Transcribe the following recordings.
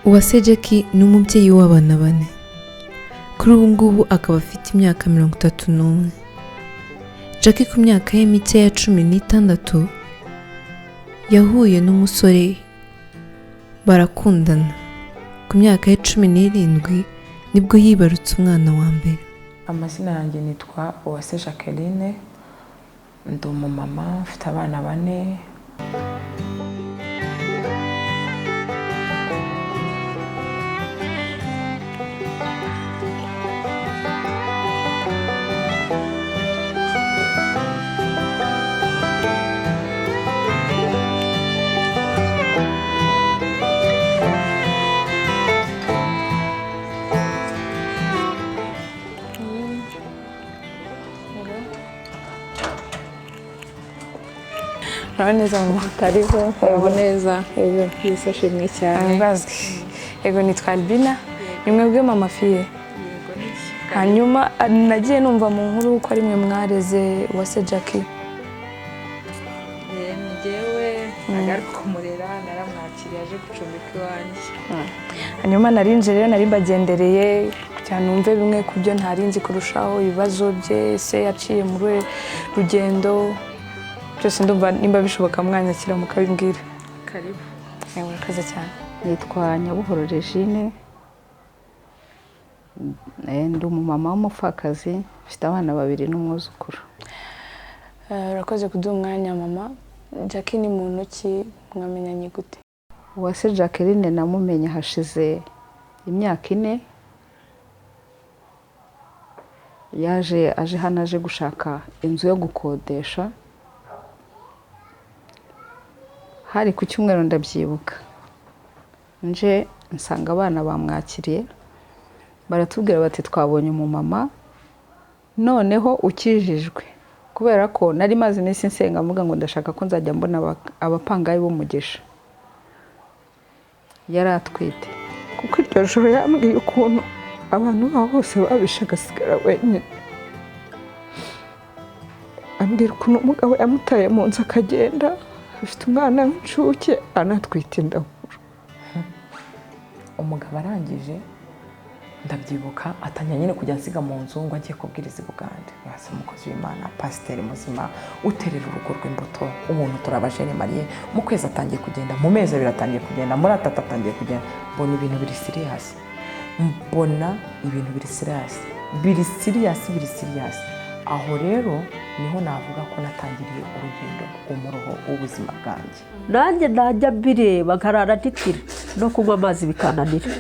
Uwase Jackie ni umubyeyi w'abana 4. Kuri ubu ngubu akaba afite imyaka 31. Jackie ku myaka ye mike ya 16 yahuye n'umusore barakundana. Ku myaka ya 17 nibwo yibarutse umwana wa mbere. Amazina yanjye nitwa Uwase Jacqueline, ndi umumama mfite abana 4. Neza mu karibu neza yisashimwe cyane bazwi ego nitwa Albina nimwe bwe mama fiye hanyuma nagiye numva mu nkuru ko ari mwe mwareze Uwase Jackie njyewe agaruka kumurera naramwakiriye aje gucumbika iwanjye hanyuma narinje rero nari mbagendereye cyane numve bimwe kubyo ntarinzi kurushaho ibibazo bye se yaciye muri rugendo cyose ndumva nimba bishoboka mwanyakira mukabimbwira. Karibu. Murakoze cyane. Nitwa Nyabuhoro Regine, ndi umumama w'umupfakazi mfite abana 2 n'umwuzukuru. Urakoze kuduha umwanya mama. Jackie ni muntu ki mwamenyanye gute? Uwase Jacqueline namumenye hashize imyaka 4. aje hano aje gushaka inzu yo gukodesha. Hari ku cyumweru ndabyibuka. Nje nsanga abana bamwakiriye. Baratubwira bati twabonye umumama noneho ukijijwe. Kubera ko nari maze iminsi nsenga mvuga ngo ndashaka ko nzajya mbona abapangayi b'umugisha. Yari atwite. Kuko iryo joro yambwiye ukuntu abantu bose babishagasigara wenyine. Ambwira ukuntu umugabo yamutaye mu nzu akagenda. Ufite umwana w'incuke anatwite indahuro. Umugabo arangije ndabyibuka atanya nyine kujya nsiga mu nzu ngo agiye kubwiriza Bugande. Yase umukozi w'Imana, pasiteri muzima, uterera urugo rw'imbuto, umuntu turabajene Mariye. Mu kwezi atangiye kugenda, mu mezi 2 atangiye kugenda, muri 3 atangiye kugenda. Mbona ibintu biri serious. Mbona ibintu biri serious. Aho rero niho navuga ko natangiriye urugendo rw'umuroho w'ubuzima bwanjye. Nanjye najya bireba nkarara nditira no kunywa amazi bikananira.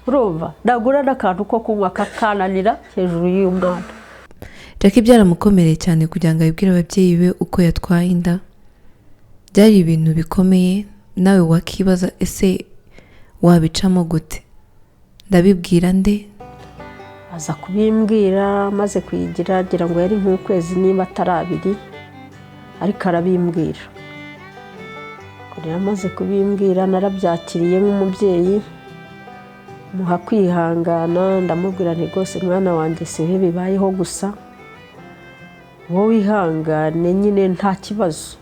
Urumva ndagura n'akantu ko kunywa kakananira hejuru y'umwana. Jackie byaramukomereye cyane kugira ngo abibwire ababyeyi be uko yatwaye inda. Byari ibintu bikomeye, nawe wakibaza ese wabicamo gute? Ndabibwira nde? Aza kubimbwira maze kuyigira agira ngo yari nk'ukwezi niba atari 2 ariko arabimbwira. Kuri amaze kubimbwira narabyakiriye nk'umubyeyi muha kwihangana ndamubwira nti rwose mwana wanjye sibe bibayeho gusa wowe ihangane nyine nta kibazo.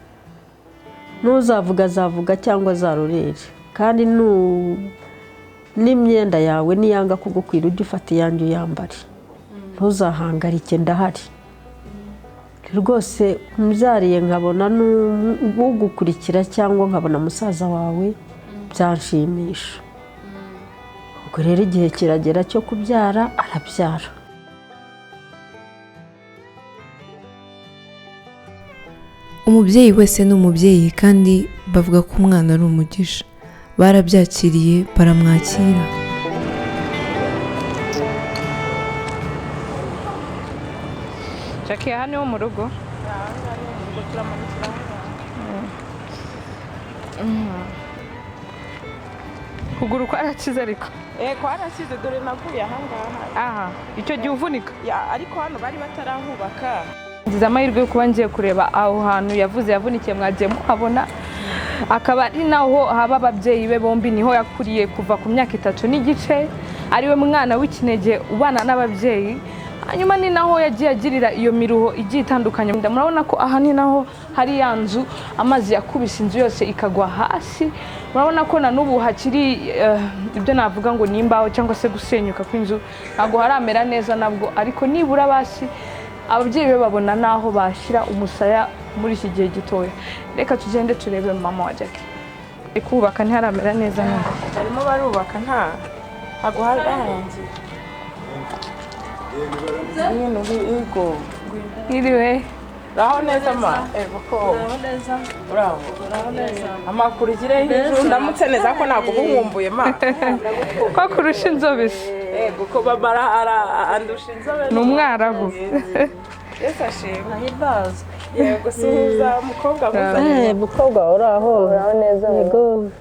Nuzavuga azavuga cyangwa azarorere kandi n'imyenda yawe niyanga kugukwira ujye ufata iyanjye uyambare. Ntuzahangarike ndahari. Rwose umbyariye nkabona n'ugukurikira cyangwa nkabona musaza wawe byanshimisha. Ubwo rero igihe kiragera cyo kubyara arabyara. Umubyeyi wese ni umubyeyi kandi bavuga ko umwana ari umugisha. Barabyakiriye baramwakira. Jackie hano mu rugo. Kuguru ko arakize ariko. Ko arakize dore naguye ahangaha. Icyo gihe uvunika. Ariko hano bari batarahubaka. Ngize amahirwe yo kuba ngiye kureba aho hantu yavuze yavunikiye mwagiye muhabona. Akaba ari naho haba ababyeyi be bombi niho yakuriye kuva ku myaka 3 n'igice. Ariwe mwana w'ikinege ubana n'ababyeyi. hanyuma ni naho yagiye agirira iyo miruho igiye itandukanye. Murabona ko aha ni naho hari ya nzu amazi yakubise inzu yose ikagwa hasi. Murabona ko na n'ubu hakiri ibyo navuga ngo nimbaho cyangwa se gusenyuka kw'inzu, ntabwo haramera neza nabwo, ariko nibura basi ababyeyi be babona naho bashyira umusaya muri iki gihe gitoya. Reka tugende turebe mama wa Jackie. Kubaka ntiharamera neza none. Barimo barubaka ntago harangiye. Iriwe Raho neza ma. Ko. Bravo. Amakuru gire hejuru ndamutse neza ko ntago bumwumbuye ma. Ko kurusha inzobe se. Ko babara andusha inzobe. N'umwarabu. Ese ashimwe. Ahibazwe. Yego suhuza umukobwa mwiza. Mukobwa uraho neza. Yego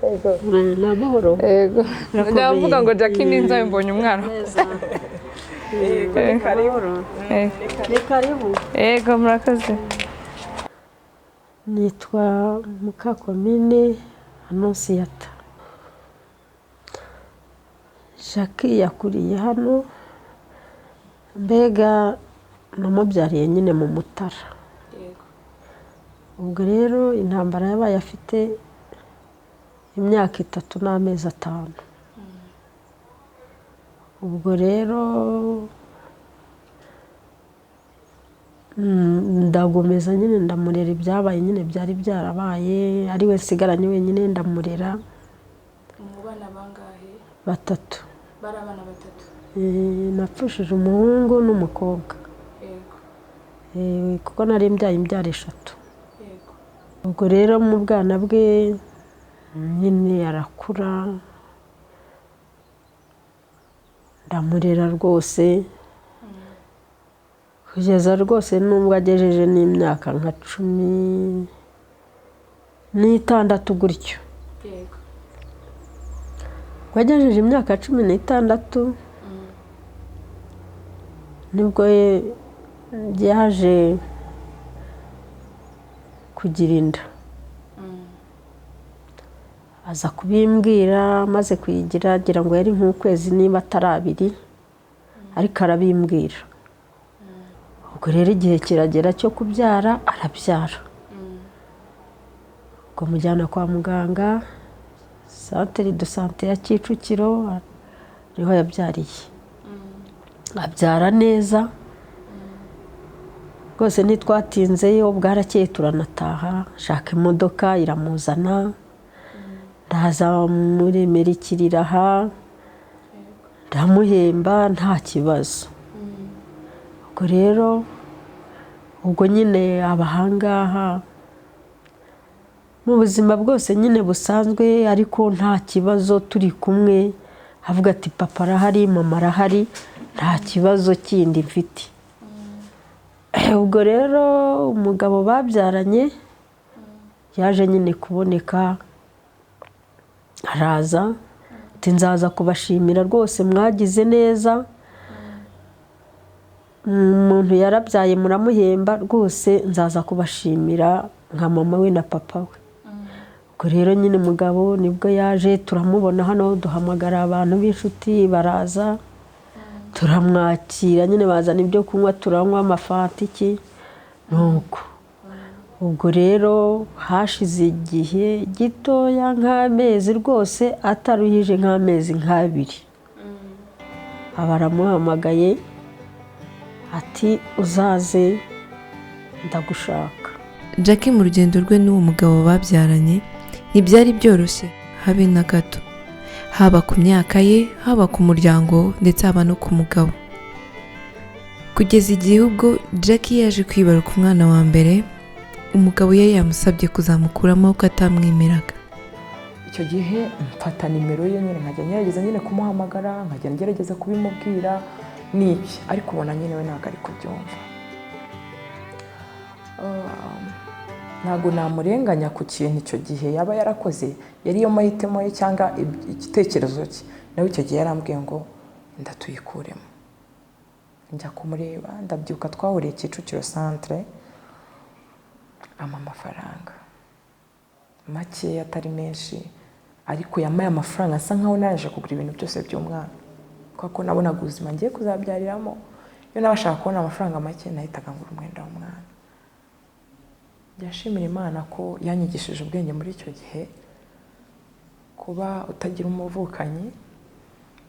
n'amahoro. Yego. Ndavuga ngo Jackie ninza mbonye umwana. Karibu. Yego murakoze. Nitwa Mukakomine Anonsiyata. Jackie yakuriye hano, mbega namubyariye nyine mu Mutara. Ubwo rero intambara yabaye afite imyaka 3 n'amezi 5. Ubwo rero ndagomeza nyine ndamurera ibyabaye nyine byari byarabaye, ari we nsigaranye wenyine ndamurera. Mu bana bangahe? 3. Bari abana 3. Napfushije umuhungu n'umukobwa. Yego. Kuko nari mbyaye imbyaro 3. Yego. Ubwo rero mu bwana bwe nyine arakura, ndamurera rwose kugeza rwose nubwo agejeje n'imyaka nka 16 gutyo. Yego. Wagejeje imyaka 16 nibwo yaje kugira inda. Aza kubimbwira, maze kuyigira agira ngo yari nk'ukwezi niba atari 2, ariko arabimbwira. Ubwo rero igihe kiragera cyo kubyara, arabyara. Ubwo mujyana kwa muganga, Centre de Santé ya Kicukiro, niho yabyariye. Abyara neza. Rwose ntitwatinzeyo, bwarakeye turanataha, shaka imodoka iramuzana. Ndaza muremera ikiriraha, ndamuhemba nta kibazo. Ubwo rero ubwo nyine abahangaha mu buzima bwose nyine busanzwe, ariko nta kibazo, turi kumwe. Avuga ati papa arahari, mama arahari, nta kibazo kindi mfite. Ubwo rero umugabo babyaranye yaje nyine kuboneka, araza ati nzaza kubashimira rwose mwagize neza. Umuntu yarabyaye muramuhemba rwose, nzaza kubashimira nka mama we na papa we. Ubwo rero nyine umugabo nibwo yaje, turamubona hano, duhamagara abantu b'inshuti baraza, turamwakira nyine, bazana ibyo kunywa, turanywa amafanta iki nuko. Ubwo rero hashize igihe gitoya nk'amezi rwose ataruhije nk'amezi 2. Abaramuhamagaye ati uzaze ndagushaka. Jackie mu rugendo rwe n'uwo mugabo babyaranye ntibyari byoroshye habe na gato, haba ku myaka ye, haba ku muryango, ndetse haba no ku mugabo. Kugeza igihe ubwo Jackie yaje kwibaruka umwana wa mbere, umugabo yari yamusabye kuzamukuramo ko atamwemeraga. Icyo gihe mfata nimero ye nyine, nkajya ngerageza nyine kumuhamagara, nkajya ngerageza kubimubwira n'iki, ariko ubona nyine we ntabwo ari kubyumva. Ntabwo namurenganya ku kintu icyo gihe yaba yarakoze, yari yo mahitamo ye cyangwa igitekerezo cye. Nawe icyo gihe yarambwiye ngo inda tuyikuremo. Njya kumureba, ndabyuka twahuriye Kicukiro Centre, amafaranga make atari menshi, ariko yamaye amafaranga asa nkaho naje kugura ibintu byose by'umwana, kuko nabonaga ubuzima ngiye kuzabyariramo iyo nabashaka kubona amafaranga make nahitaga ngura umwenda w'umwana. Byashimira Imana ko yanyigishije ubwenge muri icyo gihe, kuba utagira umuvukanyi,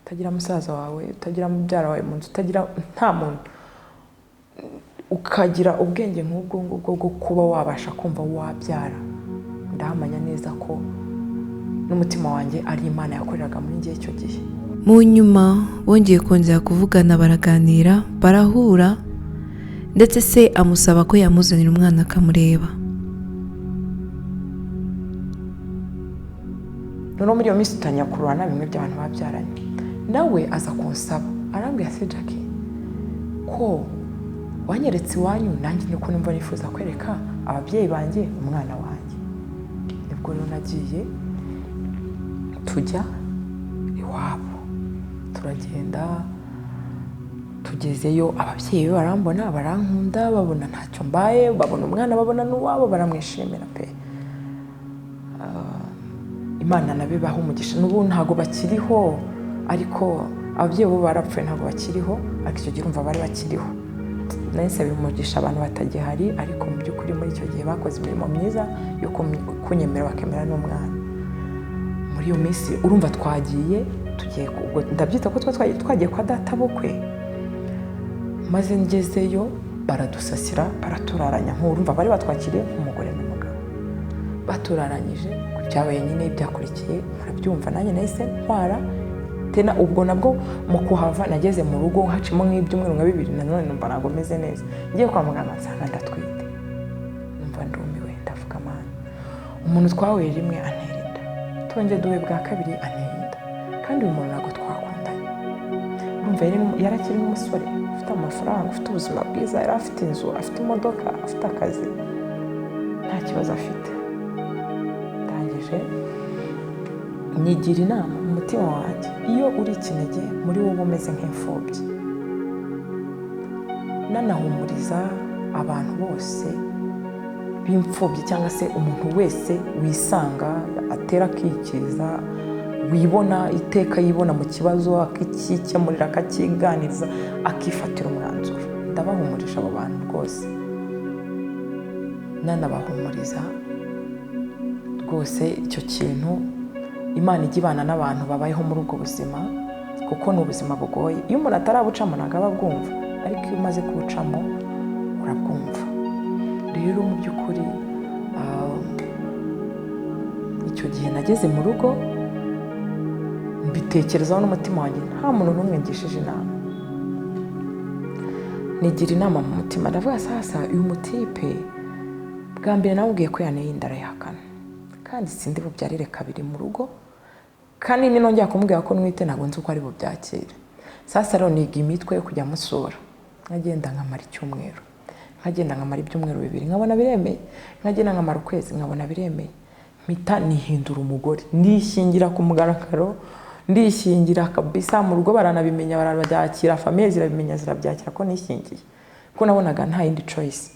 utagira musaza wawe, utagira mubyara wawe mu nzu, utagira nta muntu, ukagira ubwenge nk'ubwo ngubwo bwo kuba wabasha kumva wabyara. Ndahamanya neza ko n'umutima wanjye ari Imana yakoreraga muri njye icyo gihe. Mu nyuma bongeye kongera kuvugana, baraganira, barahura, ndetse se amusaba ko yamuzanira umwana akamureba. Noneho muri iyo minsi tutanya kurwana bimwe by'abantu babyaranye, nawe aza kunsaba, arambwira se Jackie, ko wanyeretse iwanyu, nanjye niko numva nifuza kwereka ababyeyi banjye umwana wanjye. Nibwo rero nagiye tujya iwabo, turagenda, tugezeyo ababyeyi be barambona, barankunda, babona ntacyo mbaye, babona umwana, babona n'uwabo, baramwishimira pe. Imana nabibaha umugisha, n'ubu ntago bakiriho, ariko ababyeyi bo barapfuye ntago bakiriho, ariko icyo gihe urumva bari bakiriho. Nahise bimugisha abantu batagihari, ariko mu by'ukuri muri icyo gihe bakoze imirimo myiza yo kunyemera, bakemera n'umwana. Muri iyo minsi urumva twagiye, tugiye, ndabyita ko twagiye kwa data bukwe, maze ngezeyo baradusasira, baraturaranya, nk'urumva bari batwakiriye nk'umugore n'umugabo, baturaranyije. Byabaye nyine byakurikiye, murabyumva, nanjye nahise ntwara tena. Ubwo nabwo mu kuhava nageze mu rugo hacimo nk'ibyumweru nka 2, nanone numva ntabwo meze neza. Ngiye kwa muganga nsanga ndatwite, numva ndumiwe, ndavuga Mana, umuntu twahuye rimwe antera inda, twongeye duhuye bwa kabiri antera inda, kandi uyu muntu ntabwo twakundanye. Urumva yarakiri n'umusore ufite amafaranga, ufite ubuzima bwiza, yari afite inzu, afite imodoka, afite akazi, nta kibazo afite. Nigira inama mu mutima wanjye, iyo uri ikinege muri wowe umeze nk'imfubyi, nanahumuriza abantu bose b'imfubyi, cyangwa se umuntu wese wisanga atera akikiza, wibona iteka yibona mu kibazo, akikemurira, akakiganiriza, akifatira umwanzuro. Ndabahumurisha abo bantu rwose, nanabahumuriza rwose. Icyo kintu Imana ijya ibana n'abantu babayeho muri ubwo buzima, kuko ni ubuzima bugoye. Iyo umuntu atarabucamo ntabwo aba abwumva, ariko iyo umaze kubucamo urabwumva. Rero mu by'ukuri icyo gihe nageze mu rugo, mbitekerezaho n'umutima wanjye, nta muntu n'umwe ngishije inama. Nigira inama mu mutima, ndavuga sasa uyu mutipe bwa mbere namubwiye ko yaneye inda, arayihakana, kandi sindi bubyarire kabiri mu rugo, kandi ninongera kumubwira ko nwite ntabwo nzi uko ari bubyakire. Sasa rero niga imitwe yo kujya musura, nkagenda nkamara icyumweru, nkagenda nkamara ibyumweru 2, nkabona biremeye, nkagenda nkamara ukwezi, nkabona biremeye, mpita nihindura umugore, ndishingira ku mugaragaro, ndishingira kabisa. Mu rugo baranabimenya, barabyakira, famiye zirabimenya, zirabyakira ko nishingiye, ko nabonaga nta yindi choice.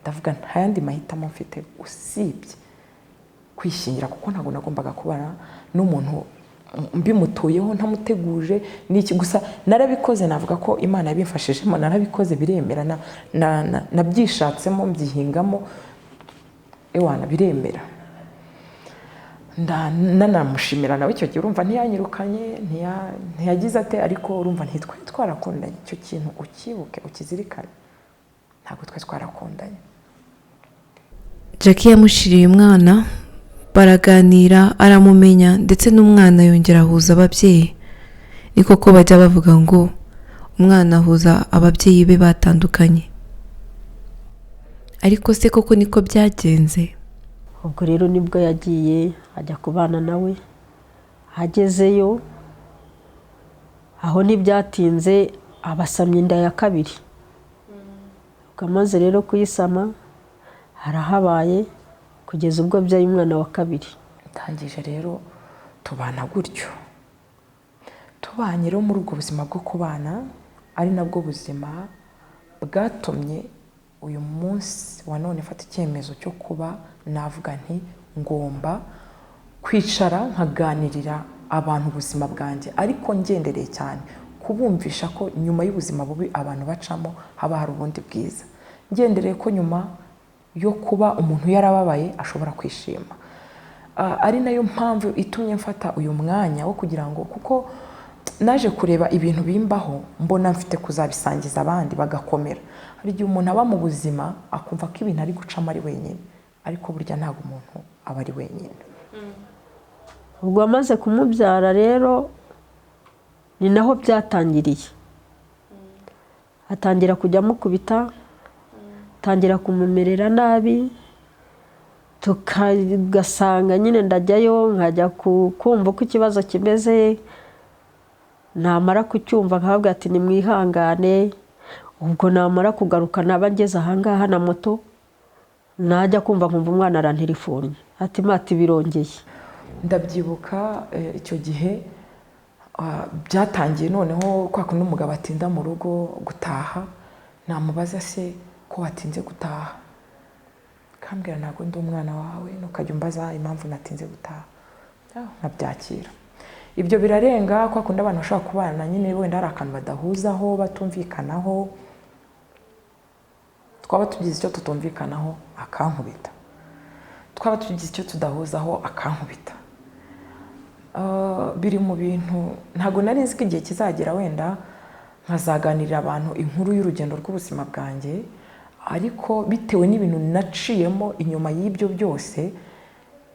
Ndavuga nta yandi mahitamo mfite usibye kwishingira, kuko ntabwo nagombaga kubana n'umuntu mbimutuyeho ntamuteguje n'iki. Gusa narabikoze, navuga ko Imana yabimfashijemo, narabikoze biremera, nabyishatsemo, mbyihingamo, ewana biremera. Nanamushimira nawe icyo gihe, urumva ntiyanyirukanye, ntiyagize ate, ariko urumva ntitwari twarakundanye. Icyo kintu ukibuke, ukizirikane, ntabwo twari twarakundanye. Jackie yamushiriye umwana, baraganira, aramumenya, ndetse n'umwana yongera ahuza ababyeyi. Ni koko bajya bavuga ngo umwana ahuza ababyeyi be batandukanye, ariko se koko niko byagenze? Ubwo rero nibwo yagiye ajya kubana nawe. Agezeyo aho ntibyatinze abasamye inda ya kabiri. Amaze rero kuyisama, harahabaye kugeza ubwo byaye umwana wa kabiri. Tangije rero tubana gutyo, tubanye rero muri ubwo buzima bwo kubana, ari nabwo buzima bwatumye uyu munsi wa none mfata icyemezo cyo kuba navuga nti ngomba kwicara nkaganirira abantu ubuzima bwanjye, ariko ngendereye cyane kubumvisha ko nyuma y'ubuzima bubi abantu bacamo haba hari ubundi bwiza, ngendereye ko nyuma yo kuba umuntu yarababaye ashobora kwishima. Ari nayo mpamvu itumye mfata uyu mwanya wo kugira ngo, kuko naje kureba ibintu bimbaho mbona mfite kuzabisangiza abandi bagakomera. Hari igihe umuntu aba mu buzima akumva ko ibintu ari gucamo ari wenyine, ariko burya ntabwo umuntu aba ari wenyine. ubwo amaze kumubyara rero ni naho byatangiriye. Atangira kujya amukubita, atangira kumumerera nabi, tugasanga nyine ndajyayo nkajya kumva uko ikibazo kimeze, namara kucyumva nkavuga ati nimwihangane. Ubwo namara kugaruka naba ngeze ahangaha na moto, najya kumva nkumva umwana arantelefonnye ati mati birongeye. Ndabyibuka icyo gihe byatangiye noneho kwa kundi umugabo atinda mu rugo gutaha, namubaza se ko watinze gutaha, kambwira ntabwo ndi umwana wawe, nukajya umbaza impamvu natinze gutaha. Nabyakira. Ibyo birarenga kwa kundi abantu bashobora kubana nyine wenda hari akantu badahuzaho batumvikanaho, twaba tugize icyo tutumvikanaho akankubita, twaba tugize icyo tudahuzaho akankubita. Biri mu bintu ntabwo nari nzi ko igihe kizagera wenda nkazaganirira abantu inkuru y'urugendo rw'ubuzima bwanjye, ariko bitewe n'ibintu naciyemo inyuma y'ibyo byose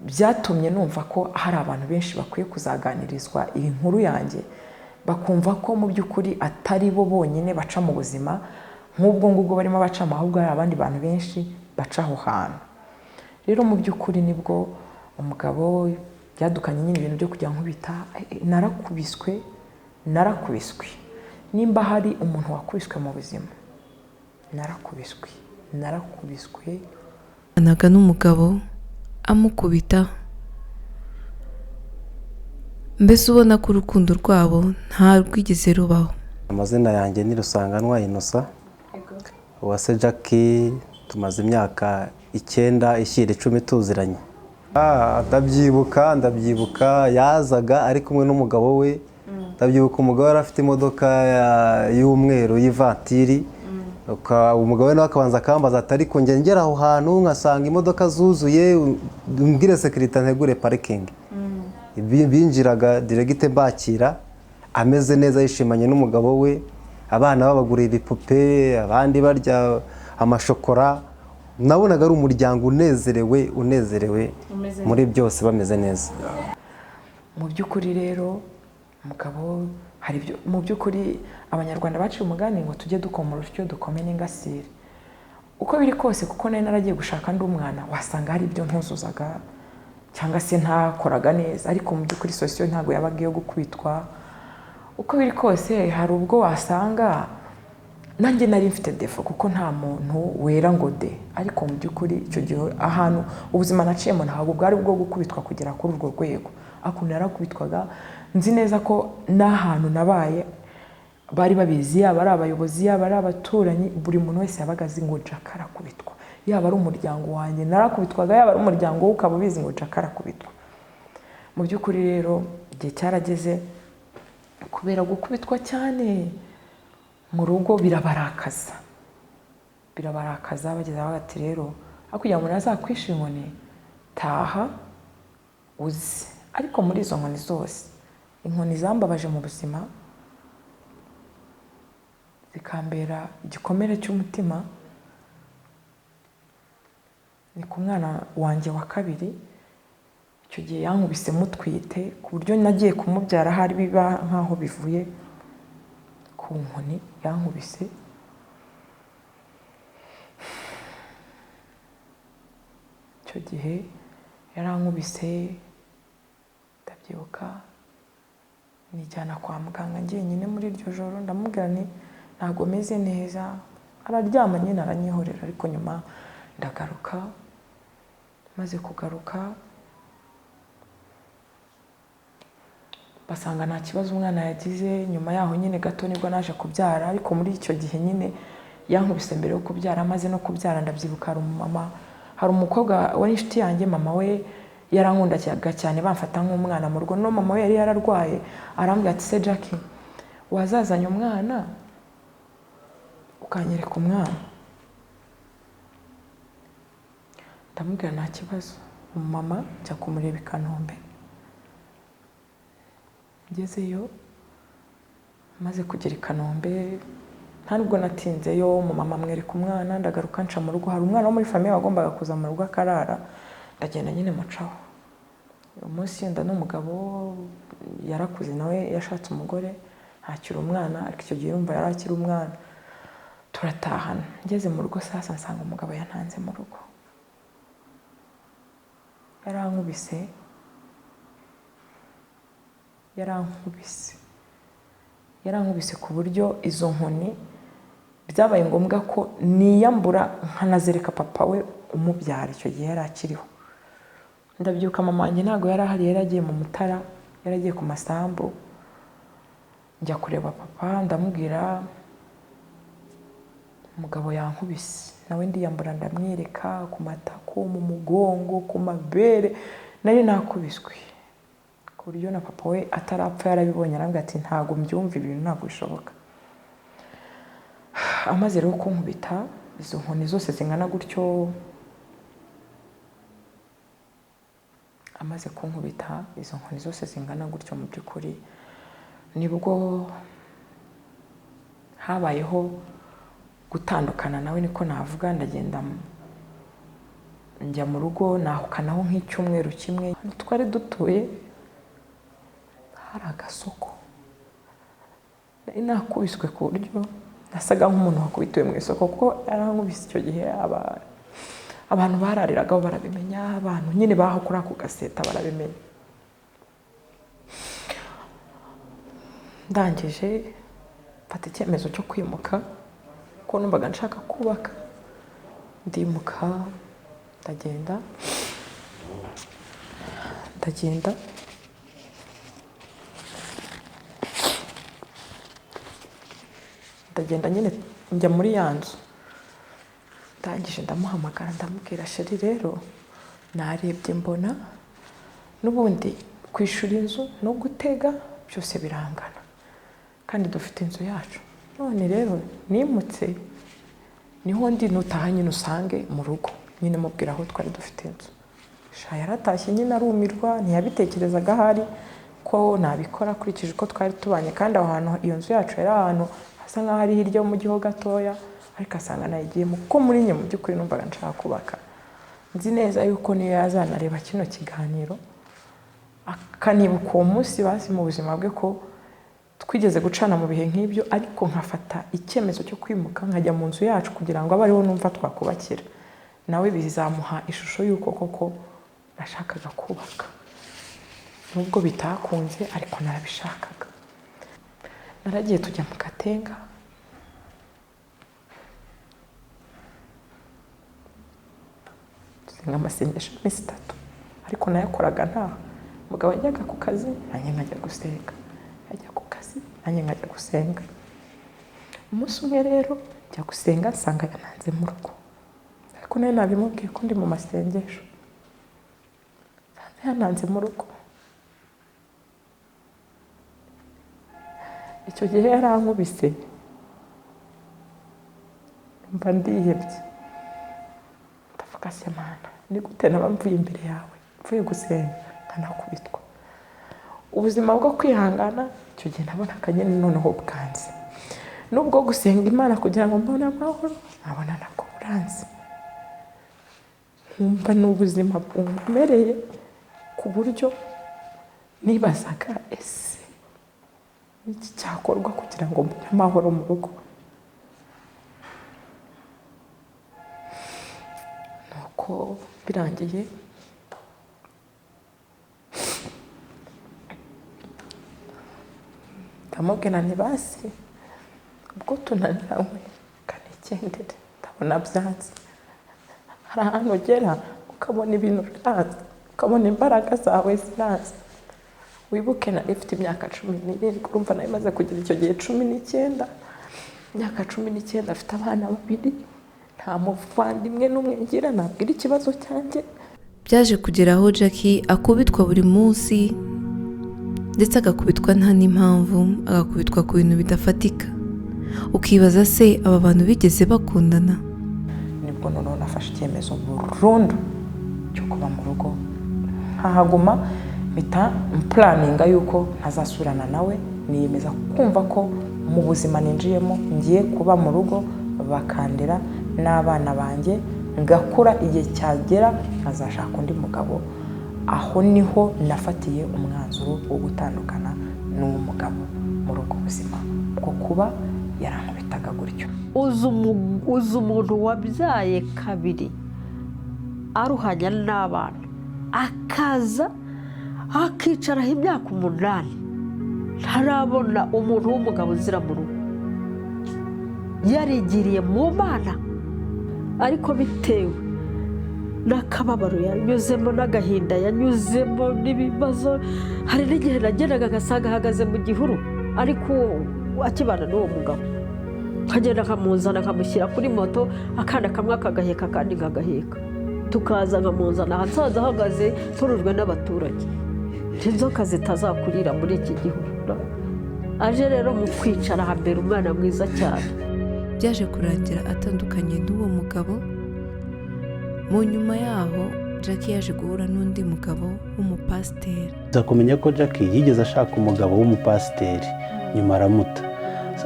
byatumye numva ko hari abantu benshi bakwiye kuzaganirizwa iyi nkuru yanjye, bakumva ko mu by'ukuri atari bo bonyine baca mu buzima nk'ubwo ngubwo barimo bacamo, ahubwo hari abandi bantu benshi baca aho hantu. Rero mu by'ukuri nibwo umugabo byadukanye nyine ibintu byo kujya nkubita. Narakubiswe. Nimba hari umuntu wakubiswe mu buzima, narakubiswe. Anaga n'umugabo amukubita, mbese ubona ko urukundo rwabo nta rwigeze rubaho. Amazina yanjye ni Rusanganwa Innocent, uwase Jackie, tumaze imyaka 9 ishyira 10 tuziranye. Ndabyibuka yazaga ari kumwe n'umugabo we. Ndabyibuka umugabo yari afite imodoka y'umweru y'ivatiri, umugabo we nawe akabanza akambaza ati ariko njye ngera aho hantu nkasanga imodoka zuzuye, umbwire sekirite ntegure parikingi. Binjiraga diregite bakira ameze neza yishimanye n'umugabo we, abana babaguriye ibipupe, abandi barya amashokora. Nabonaga ari umuryango unezerewe muri byose bameze neza. Mu by'ukuri rero umugabo hari ibyo mu by'ukuri abanyarwanda baciye umugani ngo tujye dukomora icyo dukome n'ingasire. Uko biri kose kuko nari naragiye gushaka ndi umwana, wasanga hari ibyo ntuzuzaga cyangwa se ntakoraga neza, ariko mu by'ukuri sosiyo ntabwo yabaga iyo gukubitwa. Uko biri kose hari ubwo wasanga nanjye nari mfite defo kuko nta muntu wera ngo de, ariko mu by'ukuri icyo gihe ahantu ubuzima naciyemo ntabwo bwari bwo gukubitwa kugera kuri urwo rwego. Ako narakubitwaga, nzi neza ko n'ahantu nabaye bari babizi, yaba ari abayobozi, yaba ari abaturanyi, buri muntu wese yabaga azi ngo Jack arakubitwa. Yaba ari umuryango wanjye narakubitwaga, yaba ari umuryango ukaba ubizi ngo Jack arakubitwa. Mu by'ukuri rero igihe cyarageze kubera gukubitwa cyane mu rugo birabarakaza bageze aho bati rero akugira ngo nazakwishira inkoni taha uzi. Ariko muri izo nkoni zose inkoni zambabaje mu buzima zikambera igikomere cy'umutima ni ku mwana wanjye wa kabiri. Icyo gihe yankubise mutwite ku buryo nagiye kumubyara hari biba nkaho bivuye ku nkoni yankubise. Icyo gihe yarankubise, ndabyibuka nijyana kwa muganga njyenyine muri iryo joro, ndamubwira nti ntabwo meze neza, araryama nyine aranyihorera. Ariko nyuma ndagaruka, maze kugaruka basanga nta kibazo umwana yagize. Nyuma yaho nyine gato nibwo naje kubyara, ariko muri icyo gihe nyine yankubise mbere yo kubyara. Amaze no kubyara ndabyibuka hari umukobwa wari inshuti yanjye, mama we yarankundaga cyane, bamfata nk'umwana mu rugo. No mama we yari yararwaye, arambwira ati se Jackie wazazanye umwana ukanyereka umwana. Ndamubwira nta kibazo. Umumama njya kumureba i Kanombe. Ngezeyo maze kugera i Kanombe nta nubwo natinzeyo, umumama amwereka umwana, ndagaruka nca mu rugo. Hari umwana wo muri famiye wagombaga kuza mu rugo akarara, ndagenda nyine mucaho. Uyu munsi yenda n'umugabo yarakuze nawe yashatse umugore ntakiri umwana, ariko icyo gihe yumva yari akiri umwana. Turatahana. Ngeze mu rugo sasa nsanga umugabo yantanze mu rugo. Yarankubise ku buryo izo nkoni byabaye ngombwa ko niyambura nkanazereka papa we umubyara icyo gihe yari akiriho. Ndabyuka mama wanjye ntabwo yari ahari, yari agiye mu Mutara, yari agiye ku masambu. Njya kureba papa ndamubwira umugabo yankubise, nawe ndiyambura ndamwereka ku matako, mu mugongo, ku mabere, nari nakubiswe ku buryo na papa we atarapfa yarabibonye, arambwira ati ntabwo mbyumva ibintu, ntabwo bishoboka. Amaze rero kunkubita izo nkoni zose zingana gutyo, mu by'ukuri nibwo habayeho gutandukana nawe, niko navuga. Ndagenda njya mu rugo nahukanaho nk'icyumweru kimwe. Twari dutuye hari agasoko, nari nakubiswe ku buryo nasaga nk'umuntu wakubitiwe mu isoko, kuko yarankubise icyo gihe. Abantu barariragaho barabimenya, abantu nyine baho kuri ako gaseta barabimenya. Ndangije mfata icyemezo cyo kwimuka kuko numvaga nshaka kubaka. Ndimuka ndagenda nyine njya muri ya nzu. Ndangije ndamuhamagara ndamubwira sheri rero narebye mbona n'ubundi kwishura inzu no gutega byose birangana kandi dufite inzu yacu, none rero nimutse niho ndi nutaha nyine usange mu rugo. Nyine mubwira aho twari dufite inzu. Yaratashye nyine arumirwa, ntiyabitekerezaga ahari ko nabikora akurikije uko twari tubanye, kandi aho hantu iyo nzu yacu yari ahantu hasa nk'aho ari hirya mu giho gatoya, ariko asanga nayigiyemo kuko muri njye mu by'ukuri numvaga nshaka kubaka. Nzi neza yuko niyo yazanareba kino kiganiro akanibuka uwo munsi basi mu buzima bwe ko twigeze gucana mu bihe nk'ibyo, ariko nkafata icyemezo cyo kwimuka nkajya mu nzu yacu kugira ngo abe ariho numva twakubakira, nawe bizamuha ishusho y'uko koko nashakaga kubaka. Nubwo bitakunze ariko narabishakaga. Naragiye tujya mu Gatenga, dusenga amasengesho iminsi 3, ariko nayakoraga ntaha. Umugabo yajyaga ku kazi nanjye nkajya gusenga, yajya ku kazi nanjye nkajya gusenga. Umunsi umwe rero njya gusenga nsanga yananze mu rugo, ariko nawe nabimubwiye ko ndi mu masengesho. Yananze mu rugo. Icyo gihe yarankubise mba ndihebye, ndavuga se Mana, ni gute naba mvuye imbere yawe mvuye gusenga nkanakubitwa? Ubuzima bwo kwihangana icyo gihe nabonaga nyine noneho bwanze, nubwo gusenga Imana kugira ngo mbone amahoro nkabona nabwo buranze. Nkumva n'ubuzima bwummereye ku buryo nibazaga ese iki cyakorwa kugira ngo mbone amahoro mu rugo. Nuko birangiye ndamubwira nti basi ubwo tunaniranywe kanigendere, ndabona byanze. Hari ahantu ugera ukabona ibintu biraza, ukabona imbaraga zawe ziraza. Wibuke nari mfite imyaka 17, urumva nari maze kugira icyo gihe 19. Imyaka 19 afite abana 2, nta muvandimwe n'umwe ngira nabwira ikibazo cyanjye. Byaje kugera aho Jackie akubitwa buri munsi, ndetse agakubitwa nta n'impamvu, agakubitwa ku bintu bidafatika. Ukibaza se aba bantu bigeze bakundana? Nibwo noneho nafashe icyemezo burundu cyo kuba mu rugo nkahaguma, mpita mpuraninga yuko ntazasubirana nawe, niyemeza kumva ko mu buzima ninjiyemo ngiye kuba mu rugo bakandera n'abana banjye, ngakura igihe cyagera nkazashaka undi mugabo. Aho niho nafatiye umwanzuro wo gutandukana n'uwo mugabo muri ubwo buzima bwo kuba yarankubitaga gutyo. uzi umuntu wabyaye kabiri aruhanya n'abana, akaza akicaraho imyaka 8 ntarabona umuntu w'umugabo uzira mu rugo, yarigiriye mu bana, ariko bitewe n'akababaro yanyuzemo n'agahinda yanyuzemo n'ibibazo. Hari n'igihe nagendaga agasanga ahagaze mu gihuru ariko akibana n'uwo mugabo, nkagenda nkamuzana nkamushyira kuri moto, akana kamwe akagaheka akandi nkagaheka, tukaza nkamuzana ahasaza ahagaze turujwe n'abaturage, inzoka zitazakurira muri iki gihuru. Aje rero mu kwicara hambere umwana mwiza cyane. Byaje kurangira atandukanye n'uwo mugabo. Mu nyuma yaho Jackie yaje guhura n'undi mugabo w'umupasiteri. Kumenya ko Jackie yigeze ashaka umugabo w'umupasiteri, nyuma aramuta.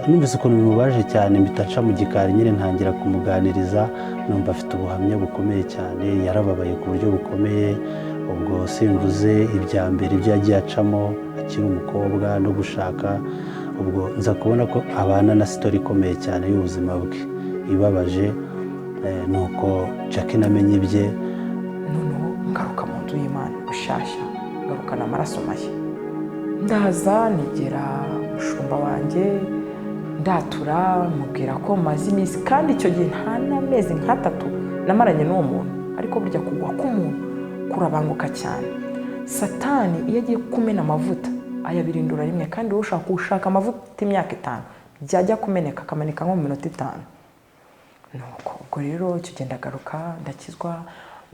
Numvise ukuntu bimubaje cyane, mbitaca mu gikari nyine ntangira kumuganiriza, numva afite ubuhamya bukomeye cyane, yarababaye ku buryo bukomeye. Ubwo simvuze ibya mbere ibyo yagiye acamo akiri umukobwa no gushaka. Ubwo nza kubona ko abana na story ikomeye cyane y'ubuzima bwe ibabaje. Nuko Jackie namenye ibye, noneho ngaruka mu nzu y'Imana bushyashya, ngarukana amaraso mashya, ndaza nigera umushumba wanjye ndatura, mubwira ko maze iminsi, kandi icyo gihe nta n'amezi nk'3 namaranye n'uwo muntu, ariko burya kugwa k'umuntu kurabanguka cyane. Satani iyo agiye kumena amavuta ayabirindura rimwe, kandi wowe ushaka gushaka amavuta imyaka 5 byajya kumeneka akameneka nko mu minota 5. Nuko ubwo rero icyo gihe ndagaruka, ndakizwa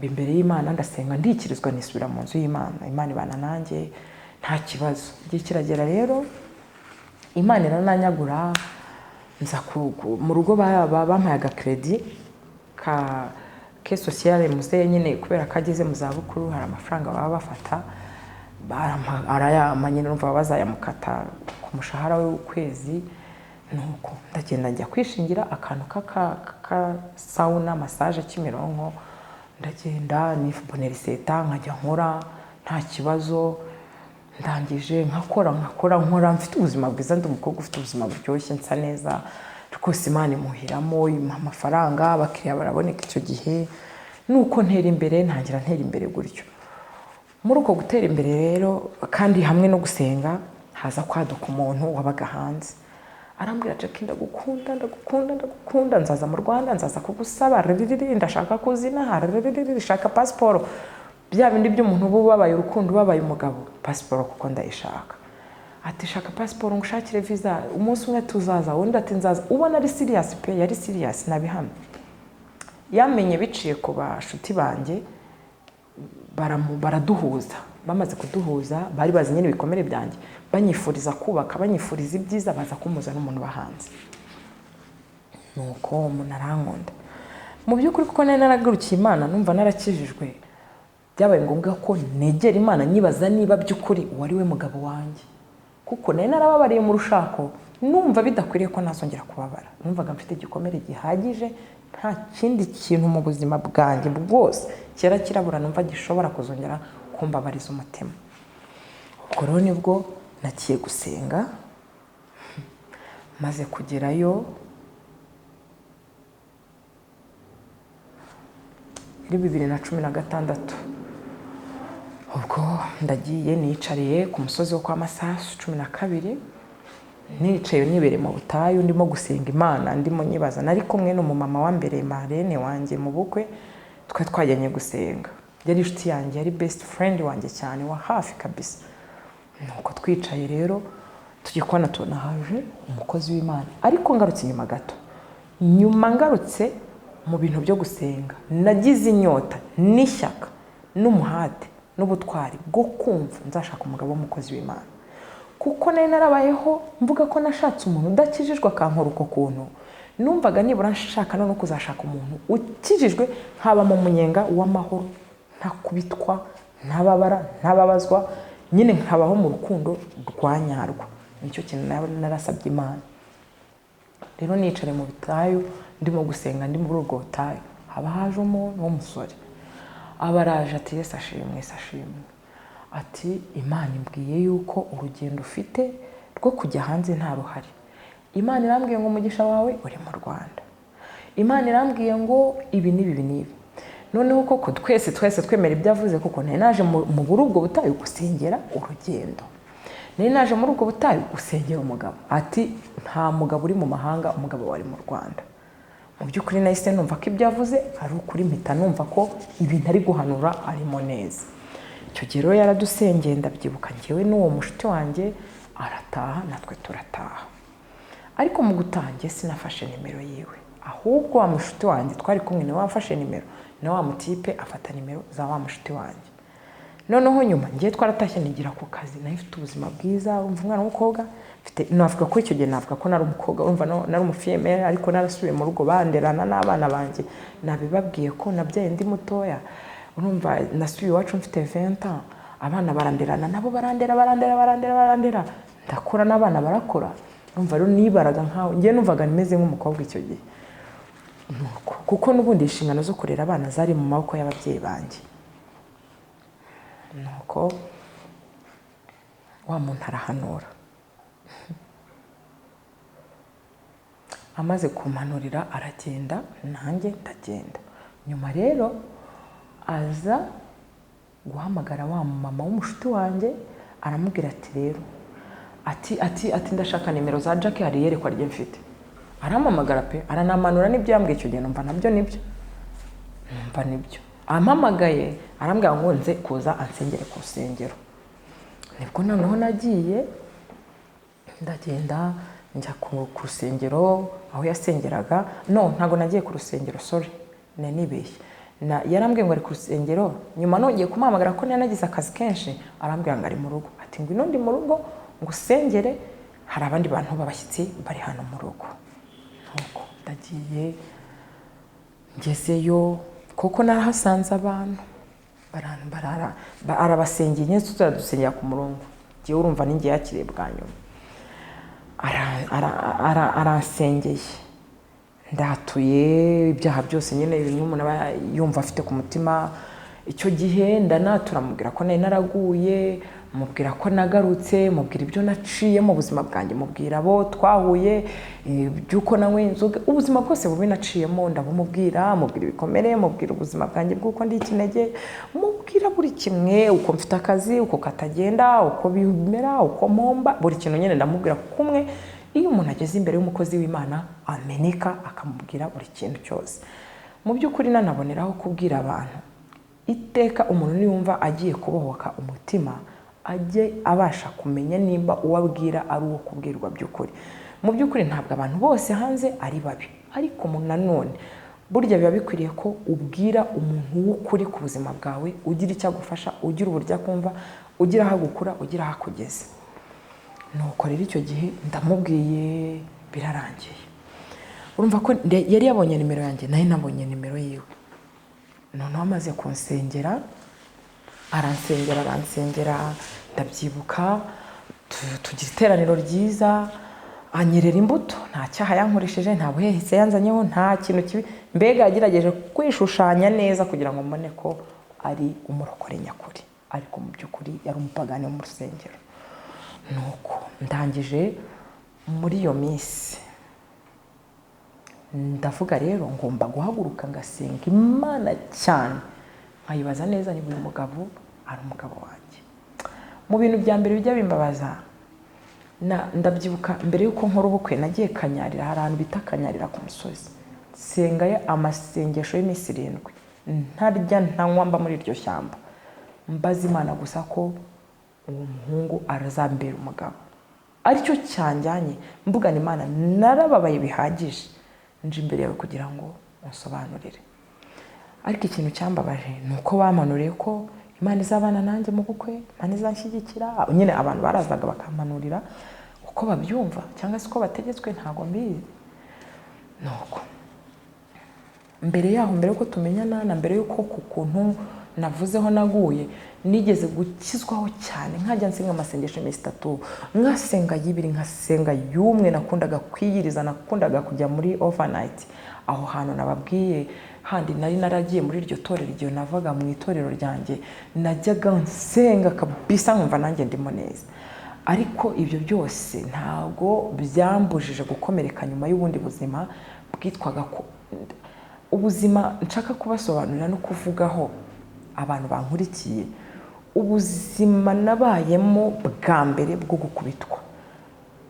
imbere y'Imana, ndasenga, ndikirizwa, nisubira mu nzu y'Imana. Imana ibana nanjye nta kibazo. Igihe kiragera rero Imana irananyagura, nza mu rugo bampaye agakredit ka sociale museye nyine, kubera ko ageze mu zabukuru hari amafaranga baba bafata, arayama nyine, numva bazayamukata ku mushahara we w'ukwezi. Nuko ndagenda njya kwishingira akantu ka sauna massage Kimironko, ndagenda nifubonera iseta nkajya nkora nta kibazo. Ndangije nkora mfite ubuzima bwiza, ndi umukobwa ufite ubuzima buryoshye, nsa neza rwose. Imana imuhiramo, impa amafaranga, abakiriya baraboneka icyo gihe. Nuko ntera imbere gutyo. Muri uko gutera imbere rero, kandi hamwe no gusenga, haza kwaduka umuntu wabaga hanze, arambwira Jackie, ndagukunda, nzaza mu Rwanda, nzaza kugusaba, ndashaka kuzina, ndashaka pasiporo. Bya bindi by'umuntu uba ubabaye urukundo, ubabaye umugabo, pasiporo kuko ndayishaka. Ati shaka pasiporo ngushakire visa, umunsi umwe tuzaza. Undi ati nzaza. Ubona ari serious pe, yari serious nabihamye. Yamenye biciye ku bashuti banjye, baraduhuza. Bamaze kuduhuza, bari bazi nyine ibikomere byanjye, banyifuriza kubaka, banyifuriza ibyiza, baza kumuza n'umuntu bahanze. Nuko umuntu arankunda mu by'ukuri, kuko nari naragarukiye Imana, numva narakijijwe. Byabaye ngombwa ko negera Imana, nyibaza niba by'ukuri wari we mugabo wanjye, kuko nari narababariye mu rushako, numva bidakwiriye ko nazongera kubabara. Numvaga mfite igikomere gihagije, nta kindi kintu mu buzima bwanjye bwose kera kirabura numva gishobora kuzongera kumbabariza umutima. Ubwo rero nibwo nagiye gusenga, maze kugerayo muri 2016. Ubwo ndagiye nicariye ku musozi wo kwa Masasu 12, nicaye nibereye mu butayu, ndimo gusenga Imana, ndimo nyibaza. Nari kumwe n'umumama wa mbere, marene wanjye mu bukwe, twajyanye gusenga. Yari inshuti yanjye, yari best friend wanjye cyane, wa hafi kabisa. Nuko twicaye rero, tugiye kubona tubona haje umukozi w'Imana, ariko ngarutse inyuma gato. Nyuma ngarutse mu bintu byo gusenga, nagize inyota n'ishyaka n'umuhate n'ubutwari bwo kumva nzashaka umugabo w'umukozi w'Imana. kuko nari narabayeho mvuga ko nashatse umuntu udakijijwe akankora uko kuntu, numvaga nibura nshaka no kuzashaka umuntu ukijijwe nkaba mu munyenga w'amahoro, ntakubitwa, ntababara, ntababazwa, nyine nkabaho mu rukundo rwa nyarwo. Nicyo kintu narasabye Imana. Rero nicare mu bitayu ndimo gusenga, ndi muri ubwo butayu, haba haje umuntu w'umusore, aba araje ati Yesu ashimwe, Yesu ashimwe, ati Imana imbwiye yuko urugendo ufite rwo kujya hanze nta ruhari. Imana irambwiye ngo umugisha wawe uri mu Rwanda. Imana irambwiye ngo ibi n'ibi n'ibi. Noneho koko twese twemera ibyo avuze, kuko nari naje mu ubwo butayu gusengera urugendo. Nari naje muri ubwo butayu gusengera umugabo. Ati nta mugabo uri mu mahanga, umugabo wari mu Rwanda. Mu by'ukuri nahise numva ko ibyo avuze ari ukuri, mpita numva ko ibintu ari guhanura arimo neza. Icyo gihe rero yaradusengeye, ndabyibuka njyewe n'uwo mushuti wanjye arataha, natwe turataha. Ariko mu gutangiye sinafashe nimero yiwe, ahubwo wa mushuti wanjye twari kumwe niwe wafashe nimero, na wa mutipe afata nimero za wa mushuti wanjye. Noneho nyuma ngiye twaratashye nigira ku kazi, nayo ifite ubuzima bwiza, umva umwana w'umukobwa, navuga ko icyo gihe navuga ko nari umukobwa, umva nari umufiyemere, ariko narasubiye mu rugo banderana n'abana banjye, nabibabwiye ko nabyaye ndi mutoya. Urumva nasubiye iwacu mfite 20 ans, abana baranderana nabo barandera, ndakura n'abana barakura. Urumva rero nibaraga nkaho ngiye numvaga nimeze nk'umukobwa icyo gihe, kuko n'ubundi inshingano zo kurera abana zari mu maboko y'ababyeyi banjye. Nuko wa muntu arahanura, amaze kumpanurira aragenda, nanjye ndagenda. Nyuma rero aza guhamagara wa mama w'umushuti wanjye, aramubwira ati rero ati ndashaka nimero za Jack, hari yerekwa rye mfite. Arampamagara pe, aranamanura n'ibyo yambwiye icyo gihe, numva nabyo nibyo. Ampamagaye arambwira ngo nze kuza ansengere ku rusengero. Nibwo noneho nagiye, ndagenda njya ku rusengero aho yasengeraga. No, ntago nagiye ku rusengero, sorry, nibeshye. Yarambwiye ngo ari ku rusengero, nyuma nongeye kumuhamagara ko nanagize akazi kenshi, arambwira ngo ari mu rugo. Ati ngwino ndi mu rugo ngo usengere, hari abandi bantu b'abashyitsi bari hano mu rugo. Nuko ndagiye, ngezeyo kuko narahasanze abantu arabasengeye, nyine tutadusengera ku murongo. Ngiye urumva ninjye yakiriye bwa nyuma, aransengeye, ndatuye ibyaha byose nyine ibintu umuntu aba yumva afite ku mutima. Icyo gihe ndanatura, mubwira ko nari naraguye, mubwira ko nagarutse, mubwira ibyo naciye mu buzima bwanjye, mubwira abo twahuye, by'uko nanyweye inzoga, ubuzima bwose bubi naciyemo ndabumubwira, mubwira ibikomere, mubwira ubuzima bwanjye bw'uko ndi ikinege, mubwira buri kimwe, uko mfite akazi, uko katagenda, uko bimera, uko mpomba, buri kintu nyine ndamubwira. Kumwe iyo umuntu ageze imbere y'umukozi w'Imana ameneka, akamubwira buri kintu cyose. Mu by'ukuri nanaboneraho kubwira abantu, iteka umuntu niyumva agiye kubohoka umutima, ajye abasha kumenya nimba uwabwira ari uwo kubwirwa by'ukuri. Mu by'ukuri ntabwo abantu bose hanze ari babi, ariko nanone burya biba bikwiriye ko ubwira umuntu w'ukuri ku buzima bwawe, ugira icyo agufasha, ugira uburyo akumva, ugira aho agukura, ugira aho akugeze. Nuko rero icyo gihe ndamubwiye, birarangiye. Urumva ko yari yabonye nimero yanjye, nayo nabonye nimero yiwe. Noneho amaze kunsengera, aransengera, ndabyibuka, tugira iteraniro ryiza, anyerera imbuto, nta cyaha yankoresheje, nta buhehise yanzanyeho, nta kintu kibi, mbega yagerageje kwishushanya neza kugira ngo mbone ko ari umurokore nyakuri, ariko mu by'ukuri yari umupagani wo mu rusengero. Nuko ndangije muri iyo minsi, ndavuga rero ngomba guhaguruka ngasenga Imana cyane, nkayibaza neza niba uyu mugabo ari umugabo wanjye. Mu bintu bya mbere bijya bimbabaza, ndabyibuka mbere y'uko nkora ubukwe nagiye Kanyarira, hari ahantu bita Kanyarira ku musozi, sengayo amasengesho y'iminsi 7, ntarya ntanywa, mba muri iryo shyamba, mbaza Imana gusa ko uwo muhungu arazambera umugabo, aricyo cyanjyanye. Mbugana Imana, narababaye bihagije, nje imbere yawe kugira ngo unsobanurire. Ariko ikintu cyambabaje ni uko bamanuriye ko Imana izabana nanjye mu bukwe, Imana izanshyigikira. Nyine abantu barazaga bakampanurira uko babyumva cyangwa se uko bategetswe, ntabwo mbizi. Nuko mbere yaho, mbere yuko tumenyana na mbere yuko ku kuntu navuzeho naguye, nigeze gukizwaho cyane, nkajya nsenga amasengesho iminsi 3, nkasenga y'ibiri, nkasenga y'umwe. Nakundaga kwiyiriza, nakundaga kujya muri overnight, aho hantu nababwiye handi nari naragiye muri iryo torero. Igihe navaga mu itorero ryanjye najyaga nsenga kabisa, nkumva nanjye ndimo neza. Ariko ibyo byose ntabwo byambujije gukomereka nyuma y'ubundi buzima bwitwaga ko ubuzima nshaka kubasobanurira no kuvugaho abantu bankurikiye. Ubuzima nabayemo bwa mbere bwo gukubitwa,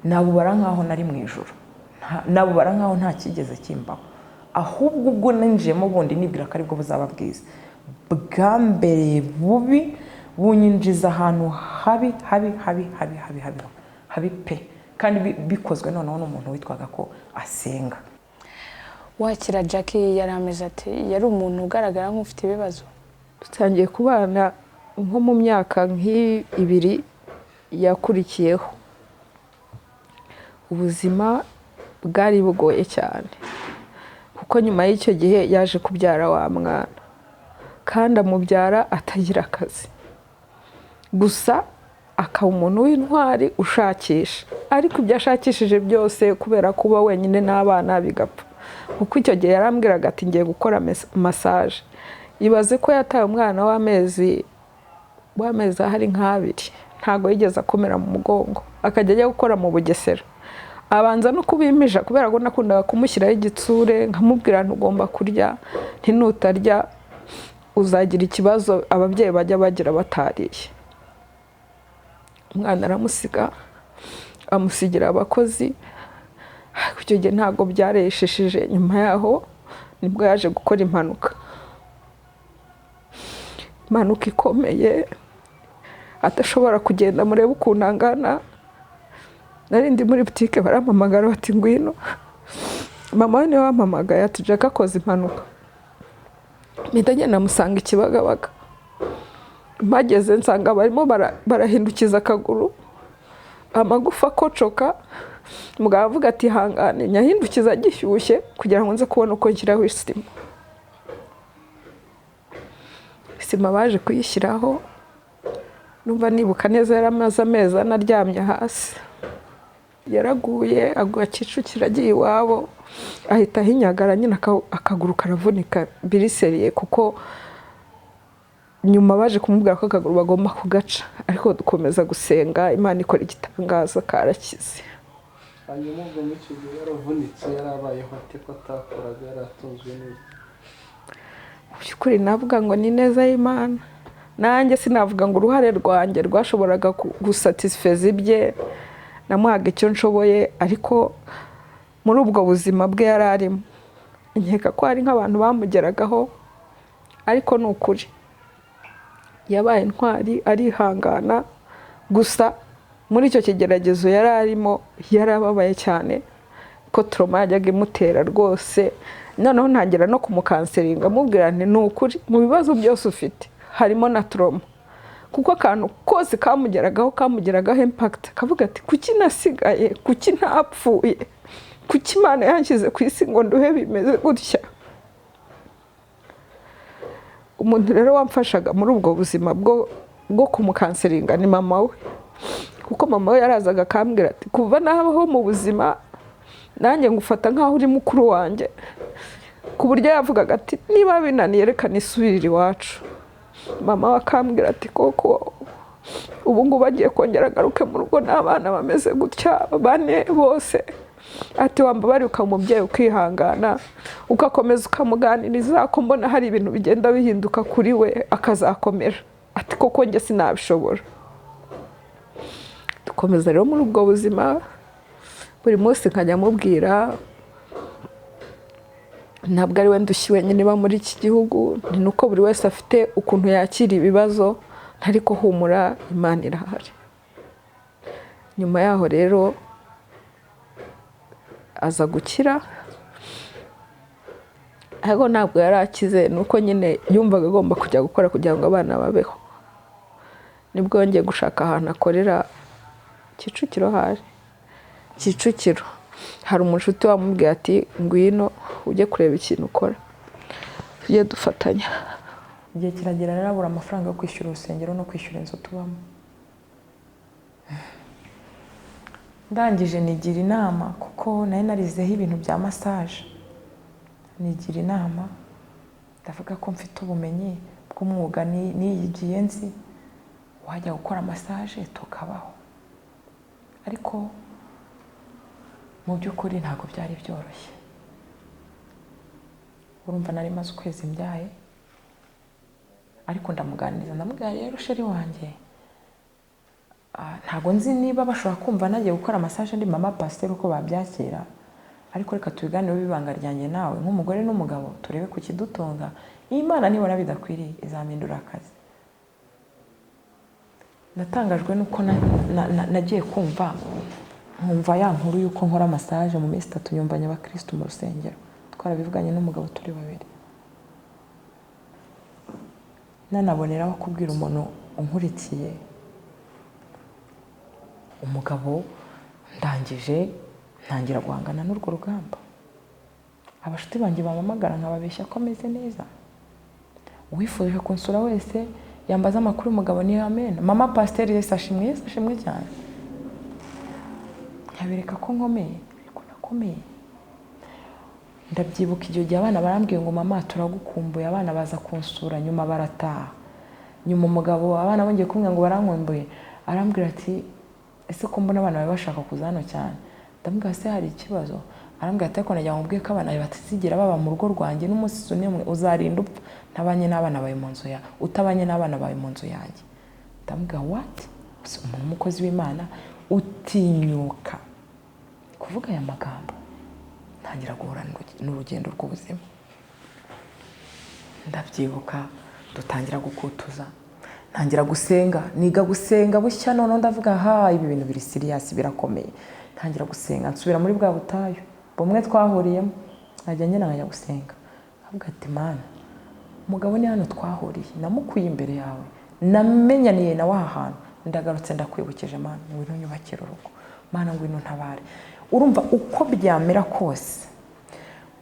nabubara nkaho nari mu ijoro, nabubara nkaho nta kigeze kimbaho, ahubwo ubwo ninjiyemo bundi nibwira ko aribwo buzaba bwiza. Bwa mbere bubi bunyinjiza ahantu habi habi habi habi habi habi habi pe, kandi bikozwe noneho n'umuntu witwaga ko asenga. Wakira Jackie yari ameze ati, yari umuntu ugaragara nk'ufite ibibazo? Dutangiye kubana nko mu myaka nk'ibiri yakurikiyeho, ubuzima bwari bugoye cyane, kuko nyuma y'icyo gihe yaje kubyara wa mwana, kandi amubyara atagira akazi, gusa akaba umuntu w'intwari ushakisha. Ariko ibyo ashakishije byose kubera kuba wenyine n'abana bigapfa, kuko icyo gihe yarambwiraga ati ngiye gukora massage. Ibaze ko yataye umwana w'amezi ahari nk'abiri, ntabwo yigeze akomera mu mugongo, akajya ajya gukora mu Bugesera. Abanza no kubimpisha kubera ko nakundaga kumushyiraho igitsure, nkamubwira ntugomba kurya, ntinutarya uzagira ikibazo ababyeyi bajya bagira batariye. Umwana aramusiga, amusigira abakozi. Icyo gihe ntabwo byaresheshije. Nyuma yaho nibwo yaje gukora impanuka ikomeye, atashobora kugenda. Murebe ukuntu angana. Nari ndi muri butike, barampamagara bati ngwino. Mama we niwe wampamagaye ati Jackie akoze impanuka. Mpita ngenda musanga Kibagabaga. Mpageze nsanga barimo barahindukiza akaguru, amagufa akocoka. Mugabo avuga ati hangane, nyahindukiza gishyushye kugira ngo nze kubona uko nshyiraho isima. Baje kuyishyiraho, numva nibuka neza yaramaze amezi anaryamye hasi. Yaraguye, agwa Kicukiro agiye iwabo, ahita ahinyagara, nyine akaguru karavunika biriseriye, kuko nyuma baje kumubwira ko akaguru bagomba kugaca. Ariko dukomeza gusenga, Imana ikora igitangaza, karakize. Hanyuma ubwo muri icyo gihe yaravunitse, yarabayeho ate ko atakoraga, yaratunzwe neza? Mu by'ukuri navuga ngo ni neza y'Imana. Nanjye sinavuga ngo uruhare rwanjye rwashoboraga gusatisfeza ibye, namuhaga icyo nshoboye. Ariko muri ubwo buzima bwe yari arimo, nkeka ko hari nk'abantu bamugeragaho, ariko ni ukuri yabaye intwari, arihangana. Gusa muri icyo kigeragezo yari arimo, yarababaye cyane, ko trauma yajyaga imutera rwose. Noneho ntangira no kumukanseringa, mubwira nti ni ukuri mu bibazo byose ufite harimo na trauma, kuko akantu kose kamugeragaho impact. Akavuga ati kuki nasigaye, kuki ntapfuye, kuki Imana yanshyize ku isi ngo nduhe bimeze gutya. Umuntu rero wamfashaga muri ubwo buzima bwo kumukanseringa ni mama we, kuko mama we yarazaga akambwira ati kuva nabaho mu buzima nanjye ngufata nkaho uri mukuru wanjye, ku buryo yavugaga ati niba binaniye reka nisubirire iwacu. Mama we akambwira ati koko ubu ngubu agiye kongera agaruke mu rugo n'abana bameze gutya 4 bose. Ati wambabari ukamubyeyi ukihangana, ugakomeza ukamuganiriza ko mbona hari ibintu bigenda bihinduka kuri we, akazakomera. Ati koko njye sinabishobora. Dukomeza rero muri ubwo buzima, buri munsi nkajya mubwira ntabwo ari we ndushyi wenyine niba muri iki gihugu, ni nuko buri wese afite ukuntu yakira ibibazo, ariko humura Imana irahari. Nyuma yaho rero aza gukira, ariko ntabwo yari akize, nuko nyine yumvaga agomba kujya gukora kugira ngo abana babeho. nibwo yongeye gushaka ahantu akorera Kicukiro hari umushuti wamubwiye ati ngwino ujye kureba ikintu ukora tujye dufatanya. Igihe kiragera rero abura amafaranga yo kwishyura urusengero no kwishyura inzu tubamo. Ndangije nigira inama kuko nari narizeho ibintu bya massage. Nigira inama ndavuga ko mfite ubumenyi bw'umwuga niyigiye nzi wajya gukora massage tukabaho. Ariko mu by'ukuri ntabwo byari byoroshye. Urumva nari maze ukwezi mbyaye ariko ndamuganiriza ndamubwira rero sheri wanjye ntabwo nzi niba bashobora kumva nagiye gukora massage ndi mama pasteur uko babyakira, ariko reka tubiganireho ibanga ryanjye nawe nk'umugore n'umugabo turebe ku kidutunga. Imana nibona bidakwiriye izamindura akazi. Natangajwe nuko nagiye kumva ya nkuru yuko nkora massage mu minsi 3 nyumbanye abakristo mu rusengero. Twarabivuganye n'umugabo turi babiri. Nanaboneraho kubwira umuntu unkurikiye umugabo ndangije ntangira guhangana n'urwo rugamba. Abashuti banjye bampamagara nkababeshya ko ameze neza. Uwifuje kunsura wese yambaza amakuru umugabo ni amen. Mama pasteur Yesu ashimwe cyane. Nkabereka ko nkomeye ariko nakomeye. Ndabyibuka igihe abana barambwiye ngo mama turagukumbuye, abana baza kunsura nyuma barataha. Nyuma umugabo abana bongeye kumwe ngo barankumbuye arambwira ati ese ko mbona abana bashaka kuza hano cyane. Ndambwira se hari ikibazo? Arambwira ati ko najya mubwiye ko abana batizigira baba mu rugo rwanjye n'umunsi umwe uzarinda upfa ntabanye n'abana bawe mu nzu ya utabanye n'abana bawe mu nzu yanjye. Ndambwira what? Umuntu umukozi w'Imana utinyuka kuvuga aya magambo. Ntangira guhura n'urugendo rw'ubuzima. Ndabyibuka dutangira gukutuza, ntangira gusenga, niga gusenga bushya none ndavuga ibi bintu biri serious birakomeye. Ntangira gusenga nsubira muri bwa butayu bumwe twahuriyemo nkajya nkajya gusenga. Avuga ati mana umugabo ni hano twahuriye namukuye imbere yawe namenyaniye nawe aha hantu ndagarutse ndakwibukije mana ngwino nyubakira urugo mana ngwino ntabare. Urumva uko byamera kose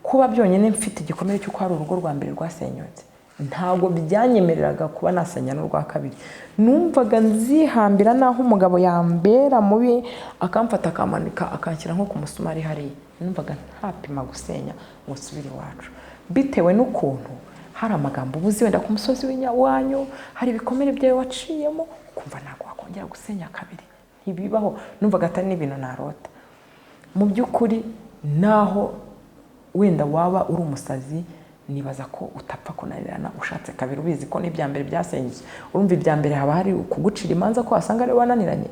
kuba byonyine mfite igikomere cyo hari urugo rwa mbere rwasenyutse ntago byanyemereraga kuba nasenya n'urwa kabiri. Numvaga nzihambira naho umugabo yambera mubi akamfata akamanika akanshyira nko ku musumari hariya. Numvaga ntapima gusenya ngo subire iwacu bitewe n'ukuntu hari amagambo ubuzi wenda ku musozi w'inyawanyu hari ibikomere byawe waciyemo kumva ntago wakongera gusenya kabiri ntibibaho. Numvaga atari n'ibintu narota. Mu by'ukuri naho wenda waba uri umusazi nibaza ko utapfa kunanirana ushatse kabiri ubizi ko n'ibya mbere byasenyutse. Urumva ibya mbere haba hari kugucira imanza ko wasanga ari wananiranye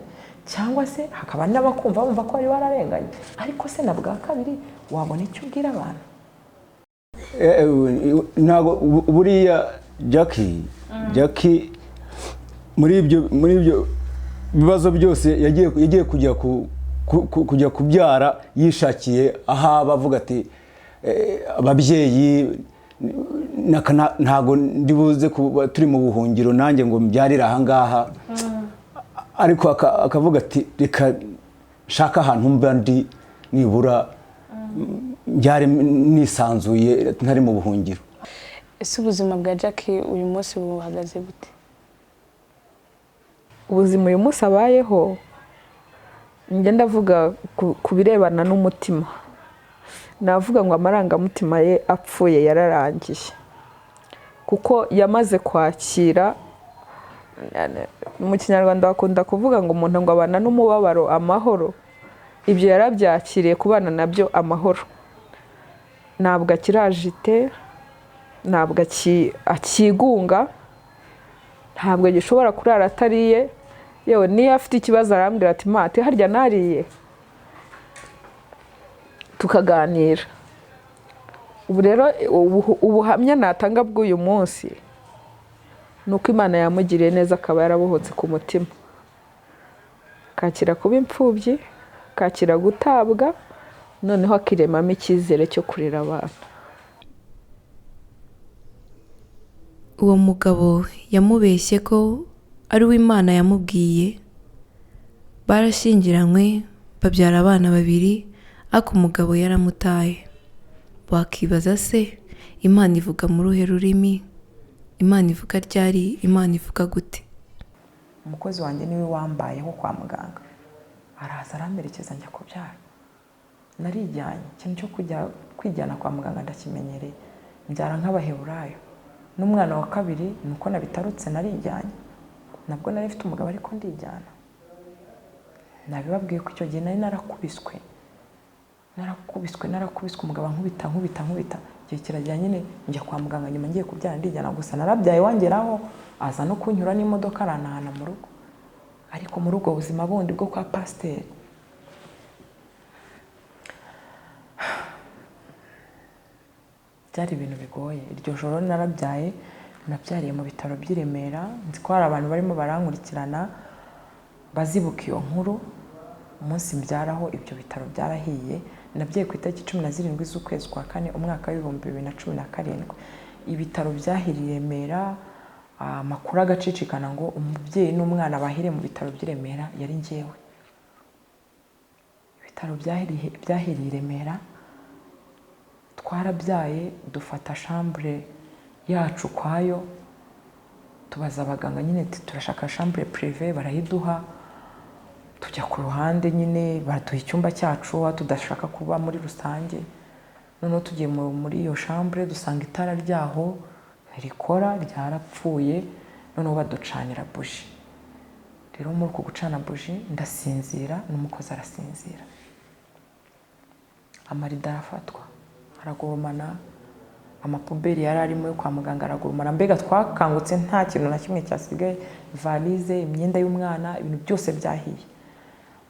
cyangwa se hakaba n'abakumva bumva ko ari wararenganye. Ariko se na bwa kabiri wabona icyo ubwira abantu? Ntago buriya Jackie muri ibyo bibazo byose yagiye kujya kubyara yishakiye aha bavuga ati ababyeyi ntago ndibuze kuba turi mu buhungiro nanjye ngo mbyarire aha ngaha. Ariko akavuga ati reka shaka ahantu mba ndi nibura byari nisanzuye ntari mu buhungiro. Ese ubuzima bwa Jackie uyu munsi buhagaze bute? Ubuzima uyu munsi abayeho njye ndavuga ku birebana n'umutima. Navuga ngo amarangamutima ye apfuye yararangiye kuko yamaze kwakira. Mu Kinyarwanda bakunda kuvuga ngo umuntu ngo abana n'umubabaro amahoro. Ibyo yarabyakiriye kubana nabyo amahoro. Ntabwo akirajite, ntabwo akigunga, ntabwo gishobora kurara atariye. Yewe niyo afite ikibazo arambwira ati mate harya nariye tukaganira. Ubu rero ubuhamya natanga bw'uyu munsi nuko Imana yamugiriye neza akaba yarabohotse ku mutima. Kakira kuba imfubyi, kakira gutabwa, noneho akiremamo icyizere cyo kurera abana. Uwo mugabo yamubeshye ko ari we Imana yamubwiye. Barashyingiranywe babyara abana 2 ariko umugabo yaramutaye. Wakibaza se Imana ivuga mu ruhe rurimi? Imana ivuga ryari? Imana ivuga gute? Umukozi wanjye niwe wambayeho kwa muganga, araza aramerekeza njya kubyara. Narijyanye, ikintu cyo kujya kwijyana kwa muganga ndakimenyereye, mbyara nk'Abaheburayo. N'umwana wa kabiri nuko nabitarutse narijyanye, nabwo nari mfite umugabo ariko ndijyana. Nabibabwiye ko icyo gihe nari narakubiswe umugabo nkubita. Igihe kirajya nyine njya kwa muganga, nyuma ngiye kubyara ndijyana. Gusa narabyaye wangeraho aza no kunyura n'imodoka aranahana mu rugo. Ariko muri ubwo buzima bundi bwo kwa pasiteri byari ibintu bigoye. Iryo joro narabyaye, nabyariye mu bitaro by'i Remera. Nzi ko hari abantu barimo barankurikirana bazibuka iyo nkuru. Umunsi mbyaraho ibyo bitaro byarahiye. Nabyaye ku itariki 17 z'ukwezi kwa 4 umwaka wa 2017. Ibitaro byahiriye Remera. Makuru agacicikana ngo umubyeyi n'umwana bahire mu bitaro by'i Remera yari njyewe. Ibitaro byahiriye Remera. Twarabyaye dufata chambre yacu kwayo, tubaza abaganga nyine turashaka chambre privé, barayiduha. Tujya ku ruhande nyine baduha icyumba cyacu tudashaka kuba muri rusange. Noneho tugiye muri iyo chambre dusanga itara ryaho ntirikora, ryarapfuye. Noneho baducanira buji. Rero muri uko gucana buji ndasinzira n'umukozi arasinzira. Amarida arafatwa, aragurumana. Amapuberi yari arimo yo kwa muganga aragurumana. Mbega twakangutse nta kintu na kimwe cyasigaye. Valize, imyenda y'umwana, ibintu byose byahiye.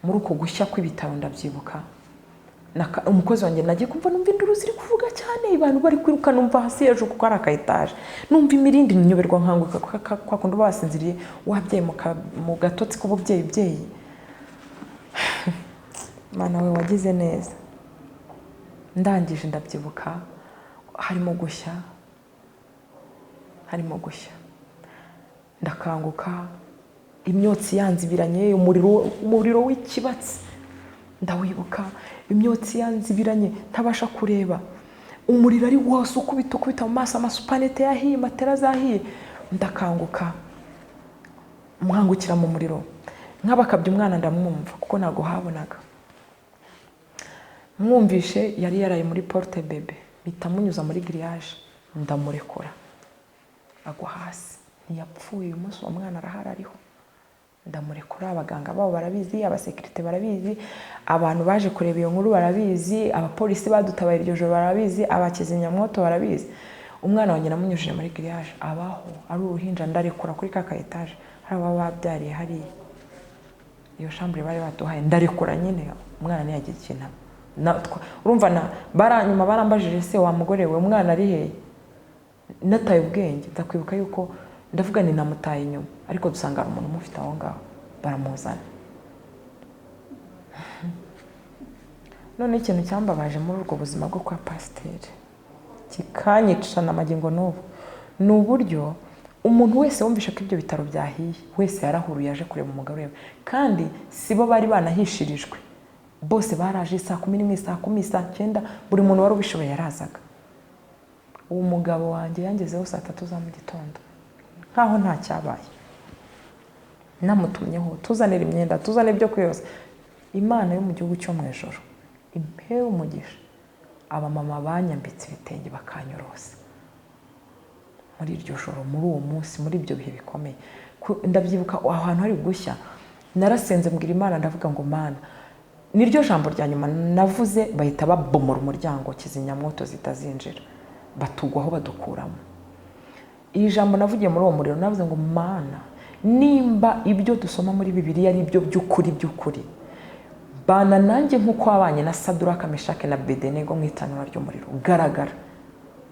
Muri uko gushya kw'ibitaro ndabyibuka. Umukozi wanjye nagiye kumva numva induru ziri kuvuga cyane, abantu bari kwiruka, numva hasi hejuru kuko ari akaetaje. Numva imirindi nyoberwa nkanguka kwa kundi basinziriye wabyaye mu gatotsi k'ububyeyi. Mana we wagize neza. Ndangije ndabyibuka harimo gushya. Ndakanguka, imyotsi yanzibiranye, umuriro w'ikibatsi ndawibuka. Imyotsi yanzibiranye ntabasha kureba. Umuriro ari wose ukubita mu maso, amasupanete yahiye, matera zahiye. Ndakanguka, mwangukira mu muriro. Nk'abakabye umwana ndamwumva kuko ntago habonaga. Mwumvishe yari yaraye muri porte bebe, bitamunyuza muri grillage, ndamurekura agwa hasi. Ntiyapfuye, uyu munsi uwo mwana arahari ariho. Ndamurekura, abaganga babo barabizi, abasekirite barabizi, abantu baje kureba iyo nkuru barabizi, abapolisi badutabaye iryo joro barabizi, abakizimyamwoto barabizi. Umwana wanjye namunyujije muri grillage, abaho ari uruhinja. Ndarekura kuri ka etaje, hari aba babyariye hariya. Iyo chambre bari baduhaye ndarekura nyine, umwana ntiyagiye ikintu. Urumva baranyuma barambajije se wa mugore we umwana ari hehe? Nataye ubwenge. Ndakwibuka yuko ndavuga ni namutaye inyuma, ariko dusanga ari umuntu umufite aho ngaho, baramuzana. None ikintu cyambabaje muri urwo buzima bwo kwa pasiteri kikanyicana amagingo n'ubu, ni uburyo umuntu wese wumvisha ko ibyo bitaro byahiye wese yarahuruye yaje kureba umugabo we. Kandi sibo bari banahishirijwe, bose baraje saa 10 saa 10 saa 9, buri muntu wari ubishoboye yarazaga. Uwo mugabo wanjye yangezeho saa 3 za mu gitondo nkaho nta cyabaye. Namutumyeho tuzanira imyenda, tuzane ibyo kwiyoza. Imana yo mu gihugu cyo mu ijoro impera umugisha. Abamama banyambitse ibitenge bakanyorosa muri iryo joro, muri uwo munsi, muri ibyo bihe bikomeye. Ndabyibuka ahantu hari gushya, narasenze mbwira Imana, ndavuga ngo Mana, niryo jambo rya nyuma navuze. Bahita babomora umuryango, kizimyamwoto zitazinjira, batugwaho badukuramo. Iri jambo navugiye muri uwo muriro, navuze ngo Mana, nimba ibyo dusoma muri Bibiliya ari ibyo by'ukuri, bana nanjye nk'uko wabanye na Saduraka, Meshake na Bedenego mu itanura ry'umuriro. Garagara,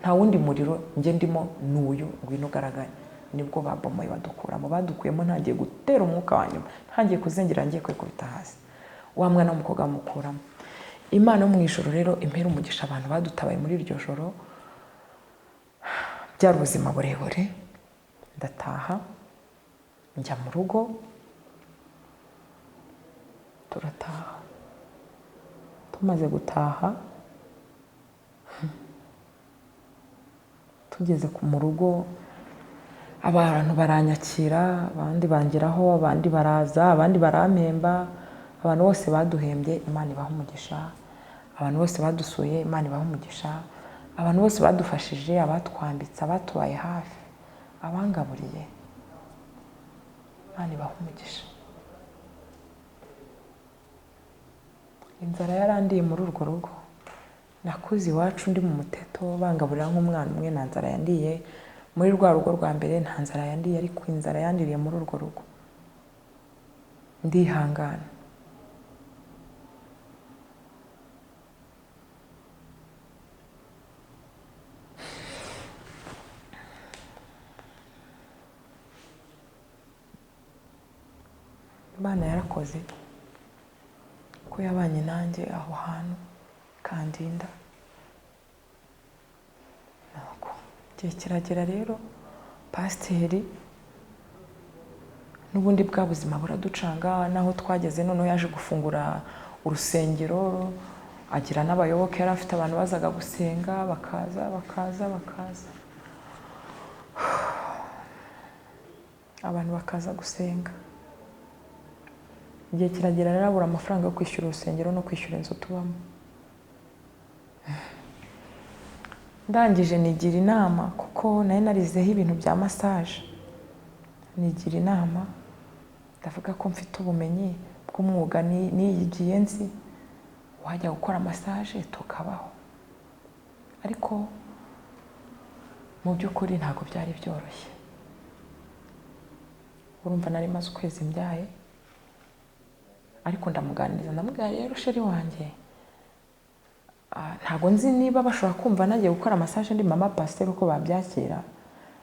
nta wundi muriro njye ndimo, n'uyu ngwino ugaragara. Nibwo babomoye badukuramo. Badukuyemo ntangiye gutera umwuka wa nyuma, ntangiye kuzengera, ngiye kwikubita hasi. Wa mwana w'umukobwa bamukuramo. Imana yo mu ijoro rero impera umugisha abantu badutabaye muri iryo joro. Byari ubuzima burebure. Ndataha njya mu rugo turataha. Tumaze gutaha tugeze mu rugo abantu baranyakira, abandi bangeraho, abandi baraza, abandi barampemba. Abantu bose baduhembye Imana ibaha umugisha, abantu bose badusuye Imana ibaha umugisha, abantu bose badufashije, abatwambitse, abatubaye hafi, abangaburiye Imana ibaha umugisha. Inzara yarandiye muri urwo rugo. Nakuze iwacu ndi mu muteto bangaburira nk'umwana umwe, nta nzara yandiye muri rwa rugo rwa mbere, nta nzara yandiye, ariko inzara yandiriye muri urwo rugo. Ndihangana. Imana yarakoze ko yabanye nanjye aho hantu kandinda. Nuko igihe kiragera rero pasiteri n'ubundi bwa buzima buraducanga, naho twageze noneho yaje gufungura urusengero, agira n'abayoboke, yari afite abantu bazaga gusenga, bakaza abantu bakaza gusenga. Igihe kiragera rero abura amafaranga yo kwishyura urusengero no kwishyura inzu tubamo. Ndangije nigira inama, kuko nari narizeho ibintu bya massage. Nigira inama ndavuga ko mfite ubumenyi bw'umwuga niyigiye nzi, wajya gukora massage tukabaho. Ariko mu by'ukuri ntabwo byari byoroshye. Urumva nari maze ukwezi mbyaye, ariko ndamuganiriza, ndamubwira rero sheri wanjye, ntabwo nzi niba bashobora kumva nagiye gukora massage ndi mama pasiteri uko babyakira,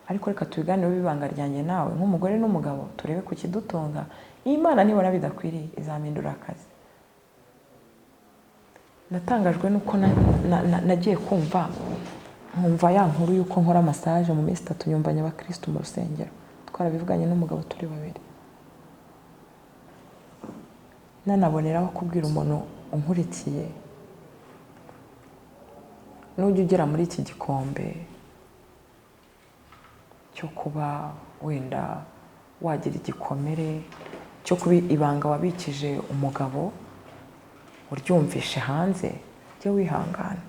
ariko reka tubiganireho ibanga ryanjye nawe nk'umugore n'umugabo, turebe ku kidutunga. Imana nibona bidakwiriye izampindura akazi. Natangajwe nuko nagiye nkumva ya nkuru y'uko nkora massage mu minsi 3 nyumbanya abakristo mu rusengero. Twarabivuganye n'umugabo turi babiri. Nanaboneraho kubwira umuntu unkurikiye, nujya ugera muri iki gikombe cyo kuba wenda wagira igikomere cyo kuba ibanga wabikije umugabo, uryumvishe hanze, jye wihangana.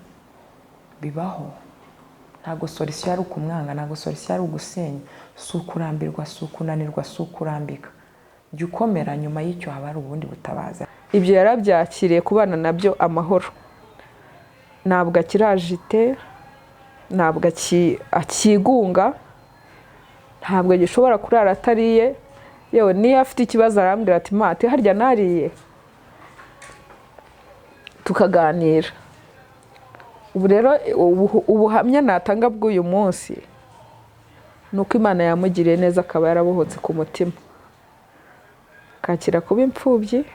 Bibaho. Ntago solution ari ukumwanga, ntago solution ari ugusenya, si ukurambirwa, si ukunanirwa, si ukurambika. Jya ukomera, nyuma y'icyo haba ari ubundi butabaza. Ibyo yarabyakiriye, kubana nabyo amahoro. Ntabwo akirajite, ntabwo akigunga, ntabwo gishobora kurara atariye. Yewe niyo afite ikibazo arambwira ati mate harya nariye, tukaganira. Ubu rero ubuhamya natanga bw'uyu munsi nuko Imana yamugiriye neza, akaba yarabohotse ku mutima, kakira kuba imfubyi,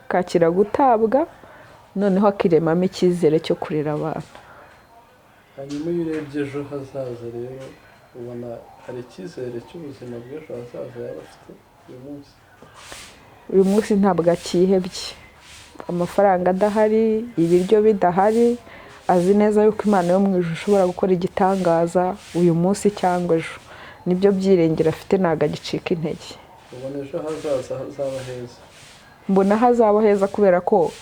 kakira gutabwa, noneho akiremamo icyizere cyo kurera abantu. Hanyuma iyo urebye ejo hazaza rero ubona hari icyizere cy'ubuzima bw'ejo hazaza yaba afite uyu munsi? Uyu munsi ntabwo akihebye. Amafaranga adahari, ibiryo bidahari, azi neza yuko Imana yo mu ijuru ishobora gukora igitangaza uyu munsi cyangwa ejo. Nibyo byiringiro afite, ntabwo agicika intege. Ubona ejo hazaza hazaba heza? Mbona hazaba heza kubera ko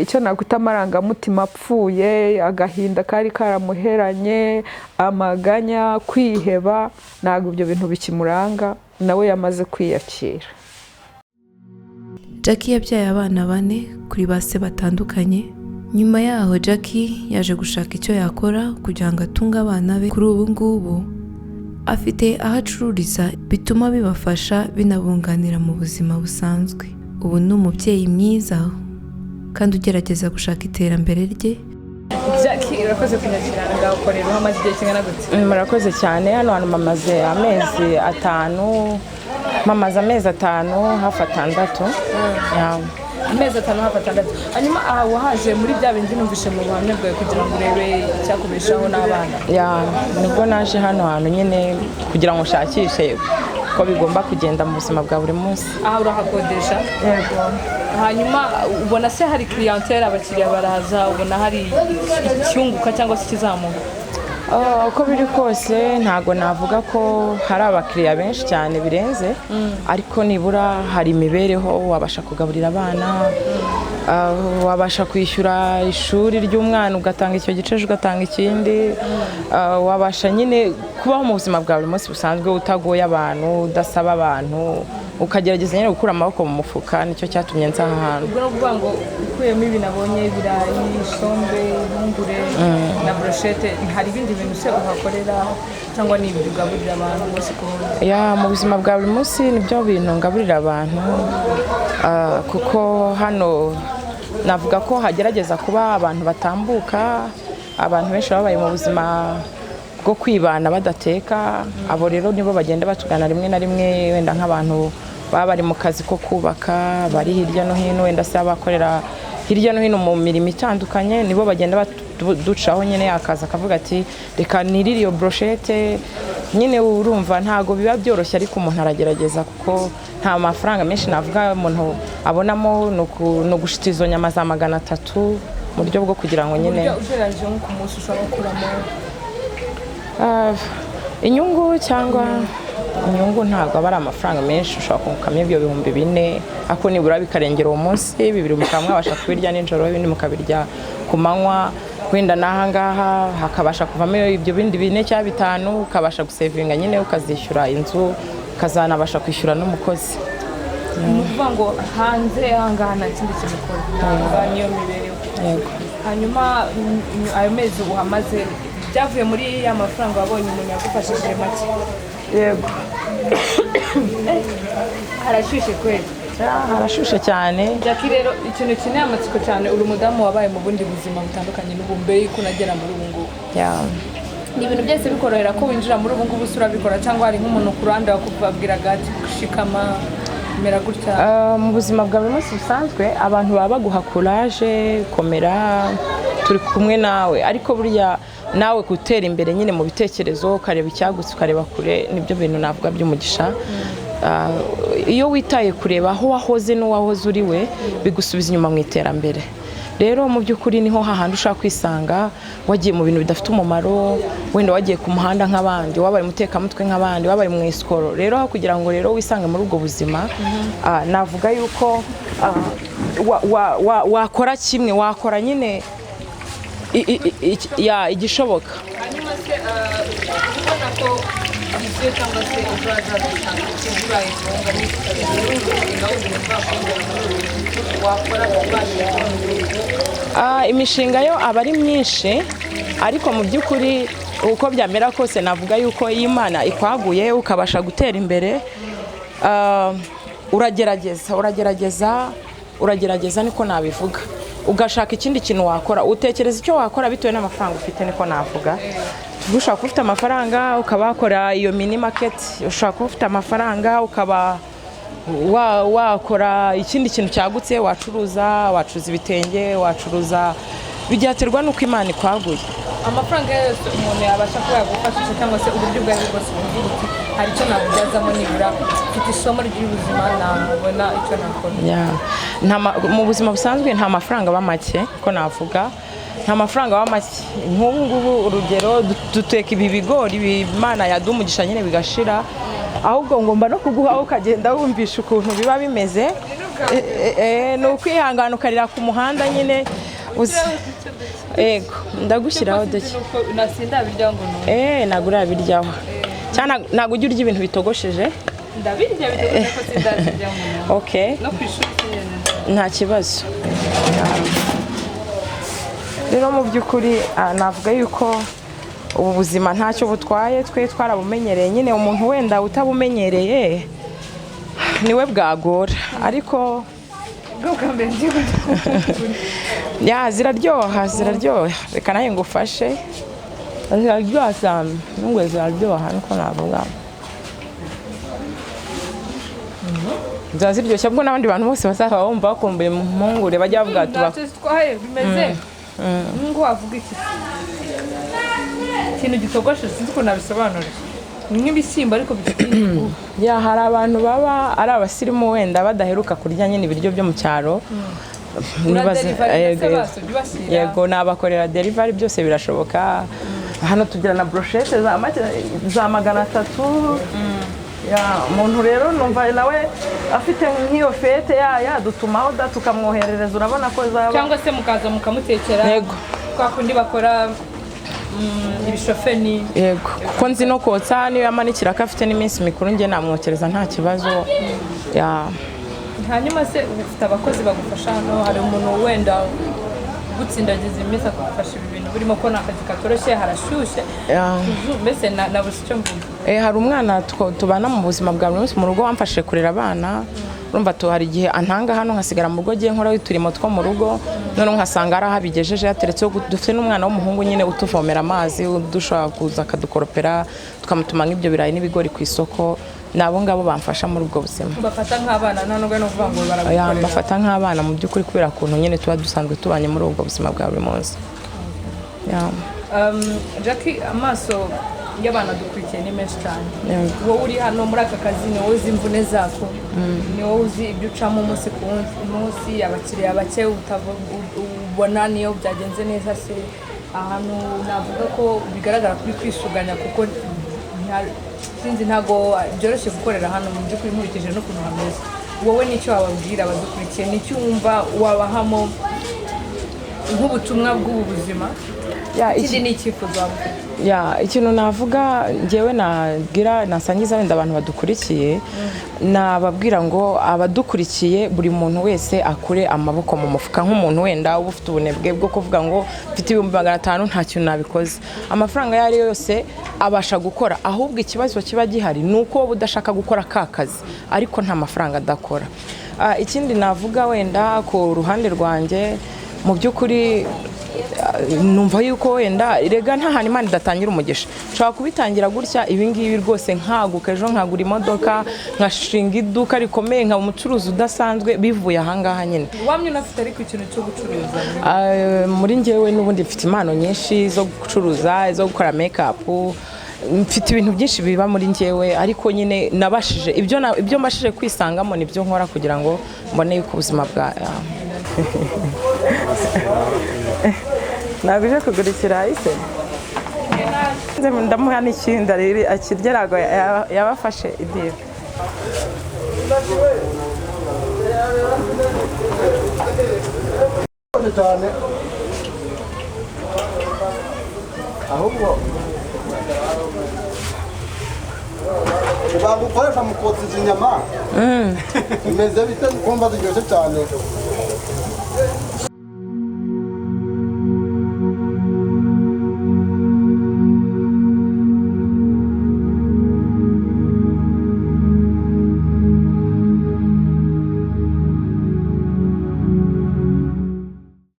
icyo nakwita amarangamutima apfuye, agahinda kari karamuheranye, amaganya, kwiheba, ntabwo ibyo bintu bikimuranga, nawe yamaze kwiyakira. Jackie yabyaye abana 4 kuri base batandukanye. Nyuma yaho Jackie yaje gushaka icyo yakora kugira ngo atunge abana be. Kuri ubu ngubu afite aho acururiza bituma bibafasha binabunganira mu buzima busanzwe. Ubu ni umubyeyi mwiza kandi ugerageza gushaka iterambere rye. Jackie, urakoze kunyakirana ngaho ukorera amaze igihe kingana gute? Murakoze cyane. Hano hantu mamaze amezi 5, mamaze amezi 5 hafi 6. Amezi 5 hafi 6. Hanyuma wahaje muri bya bindi numvishe mu buhamya bwawe kugira ngo urebe icyakubeshaho n'abana? Nibwo naje hano hantu nyine kugira ngo nshakishe ko niko bigomba kugenda mu buzima bwa buri munsi. aha urahakodesha Yego. hanyuma ubona se hari clientele abakiriya baraza ubona hari icyunguka cyangwa se ikizamuka uko biri kose ntago navuga ko hari abakiriya benshi cyane birenze ariko nibura hari imibereho wabasha kugaburira abana wabasha kwishyura ishuri ry'umwana ugatanga icyo gice ugatanga ikindi wabasha nyine kubaho mu buzima bwa buri munsi busanzwe utagoye abantu udasaba abantu ukagerageza nyine gukura amaboko mu mufuka nicyo cyatumye nza aha hantu. ubwo no kuvuga ngo ukuyemo ibi nabonye ibirayi isombe impungure na brochette hari ibindi bintu se uhakorera cyangwa ni ibyo ugaburira abantu bose ku rundi mu buzima bwa buri munsi nibyo bintu ngaburira abantu kuko hano navuga ko hagerageza kuba abantu batambuka abantu benshi babaye mu buzima bwo kwibana badateka abo rero nibo bagenda batugana rimwe na rimwe wenda nk'abantu baba bari mu kazi ko kubaka bari hirya no hino wenda se abakorera hirya no hino mu mirimo itandukanye nibo bagenda ducaho nyine akaza akavuga ati reka nirire iyo brochette nyine urumva ntago biba byoroshye ariko umuntu aragerageza kuko nta mafaranga menshi navuga umuntu abonamo no gushita izo nyama za 300 mu buryo bwo kugira ngo nyine ugereranyije nko ku munsi ushobora gukuramo inyungu cyangwa inyungu ntabwo aba ari amafaranga menshi ushobora kungukamo ibyo 4,000 ariko nibura bikarengera uwo munsi 2 mukaba mwabasha kubirya nijoro ibindi mukabirya ku manywa wenda n'ahangaha hakabasha kuvamo ibyo bindi 4 cyangwa 5 ukabasha gusevinga nyine ukazishyura inzu ukazanabasha kwishyura n'umukozi. ni ukuvuga ngo hanze ahangaha nta kindi kintu ukora niyo mibereho. Yego. hanyuma ayo mezi uhamaze byavuye muri ya mafaranga wabonye umuntu yagufashije make. Yego. harashyushye kweli harashushe cyane. Jackie rero ikintu kineye amatsiko cyane uri umudamu wabaye mu bundi buzima butandukanye n'ubu mbere yuko unagera muri ubu ngubu. Ni ibintu byose bikorohera ko winjira muri ubu ngubu urabikora cyangwa hari nk'umuntu ku ruhande wakubwiraga ati gushikama mera gutya. Mu buzima bwa buri munsi busanzwe abantu baba baguha courage komera turi kumwe nawe ariko burya nawe gutera imbere nyine mu bitekerezo ukareba icyagutse ukareba kure nibyo bintu navuga by'umugisha. Iyo witaye kureba aho wahoze n'uwahoze uri we bigusubiza inyuma mu iterambere. Rero mu by'ukuri niho hahandi ushaka kwisanga wagiye mu bintu bidafite umumaro wenda wagiye ku muhanda nk'abandi wabaye umutekamutwe nk'abandi wabaye mu iskoro rero kugira ngo rero wisange muri ubwo buzima navuga yuko wakora kimwe wakora nyine igishoboka. hanyuma se ubona ko ibyo cyangwa se uzaza gutanga ikibaye ngombwa imishinga yo aba ari myinshi ariko mu by'ukuri uko byamera kose navuga yuko iyo Imana ikwaguye ukabasha gutera imbere uragerageza niko nabivuga ugashaka ikindi kintu wakora utekereza icyo wakora bitewe n'amafaranga ufite niko navuga. ushaka kuba ufite amafaranga ukaba wakora iyo mini market ushaka kuba ufite amafaranga ukaba wakora ikindi kintu cyagutse wacuruza ibitenge wacuruza bijyaterwa nuko Imana ikwaguye. amafaranga yose umuntu yabasha kuba yagufashisha cyangwa se uburyo bwawe bwose buvuga uti hari icyo nabubyazamo nibura mfite isomo ry'ubuzima nabona icyo nakora. Mu buzima busanzwe nta mafaranga aba make ko navuga nta mafaranga aba make. Nk'ubu ngubu urugero duteka ibi bigori Imana yadumugisha nyine bigashira ahubwo ngomba no kuguha ukagenda wumvisha ukuntu biba bimeze ni ukwihangana ukarira ku muhanda nyine ego ndagushyiraho duke nasinda biryaho ngo nagura biryaho cyane ntago ujya urya ibintu bitogosheje ndabirya bitogosheje ko sindabiryaho okay no ku ishuri nta kibazo. Rero mu by'ukuri navuga yuko ubu buzima ntacyo butwaye twe twarabumenyereye nyine umuntu wenda utabumenyereye niwe bwagora ariko ziraryoha reka nawe ngufashe ziraryoha cyane nubwo ziraryoha niko navuga ziba ziryoshye ubwo n'abandi bantu bose bazaba bumva bakumbuye impungure bajya bavuga twaye bimeze ngo wavuga iki ikintu gitogosheje sinzi ukuntu nabisobanura nk'ibishyimbo ariko bifite ya hari abantu baba ari abasirimu wenda badaheruka kurya nyine ibiryo byo mu cyaro yego nabakorera delivery byose birashoboka hano tugira na brochette za 300 umuntu rero numva nawe afite nk'iyo fete yadutumaho da tukamwoherereza urabona ko zaba cyangwa se mukaza mukamutekera yego kwa kundi bakora ibishofeni yego kuko nzi no kotsa niyo yamanikira ko afite n'iminsi mikuru njye namwokereza nta kibazo hanyuma se ufite abakozi bagufasha hano hari umuntu wenda gutsindagiza iminsi akagufasha ibi bintu burimo ko n'akazi katoroshye harashyushye mbese nabuze icyo mvuga hari umwana tubana mu buzima bwa buri munsi mu rugo wamfashije kurera abana urumva hari igihe antanga hano nkasigara mu rugo ngiye nkora uturimo two mu rugo noneho nkasanga ari aho abigejeje yateretseho dufite n'umwana w'umuhungu nyine utuvomera amazi dushobora kuza akadukoropera tukamutuma nk'ibyo birayi n'ibigori ku isoko nabo ngabo bamfasha muri ubwo buzima bafata nk'abana nta nubwo no kuvuga ngo baragukorera bafata nk'abana mu by'ukuri kubera ukuntu nyine tuba dusanzwe tubanye muri ubwo buzima bwa buri munsi Jackie amaso y'abana dukurikiye ni menshi cyane wowe uri hano muri aka kazi ni wowe uzi imvune zako ni wowe uzi ibyo ucamo umunsi ku munsi abakiriya bake ubona niyo byagenze neza se ahantu navuga ko bigaragara kuri kwisuganya kuko sinzi ntago byoroshye gukorera hano mu by'ukuri nkurikije n'ukuntu hameze wowe nicyo wababwira abadukurikiye nicyo wumva wabahamo nk'ubutumwa bw'ubu buzima ikindi ni icyifuzo wabufite ikintu navuga ngewe nabwira nasangiza wenda abantu badukurikiye nababwira ngo abadukurikiye buri muntu wese akure amaboko mu mufuka nk'umuntu wenda uba ufite ubunebwe bwo kuvuga ngo mfite 500 nta kintu nabikoze amafaranga ayo ari yo yose abasha gukora ahubwo ikibazo kiba gihari ni uko wowe udashaka gukora ka kazi ariko nta mafaranga adakora ikindi navuga wenda ku ruhande rwanjye mu by'ukuri numva yuko wenda rega nta hantu Imana idatangira umugisha nshobora kubitangira gutya ibingibi rwose nkaguka ejo nkagura imodoka nkashinga iduka rikomeye nkaba umucuruzi udasanzwe bivuye ahangaha nyine wamye unafite ariko ikintu cyo gucuruza muri njyewe n'ubundi mfite impano nyinshi zo gucuruza zo gukora make-up mfite ibintu byinshi biba muri njyewe ariko nyine nabashije ibyo mbashije kwisangamo nibyo nkora kugira ngo mbone yuko ubuzima bwa nabije kugura ikirayi se ndamuha n'ikindi riri akirgerago yabafashe idire cyane ahubwo bagukoresha mu kotsa inyama bimeze bite kumva ziryoshye cyane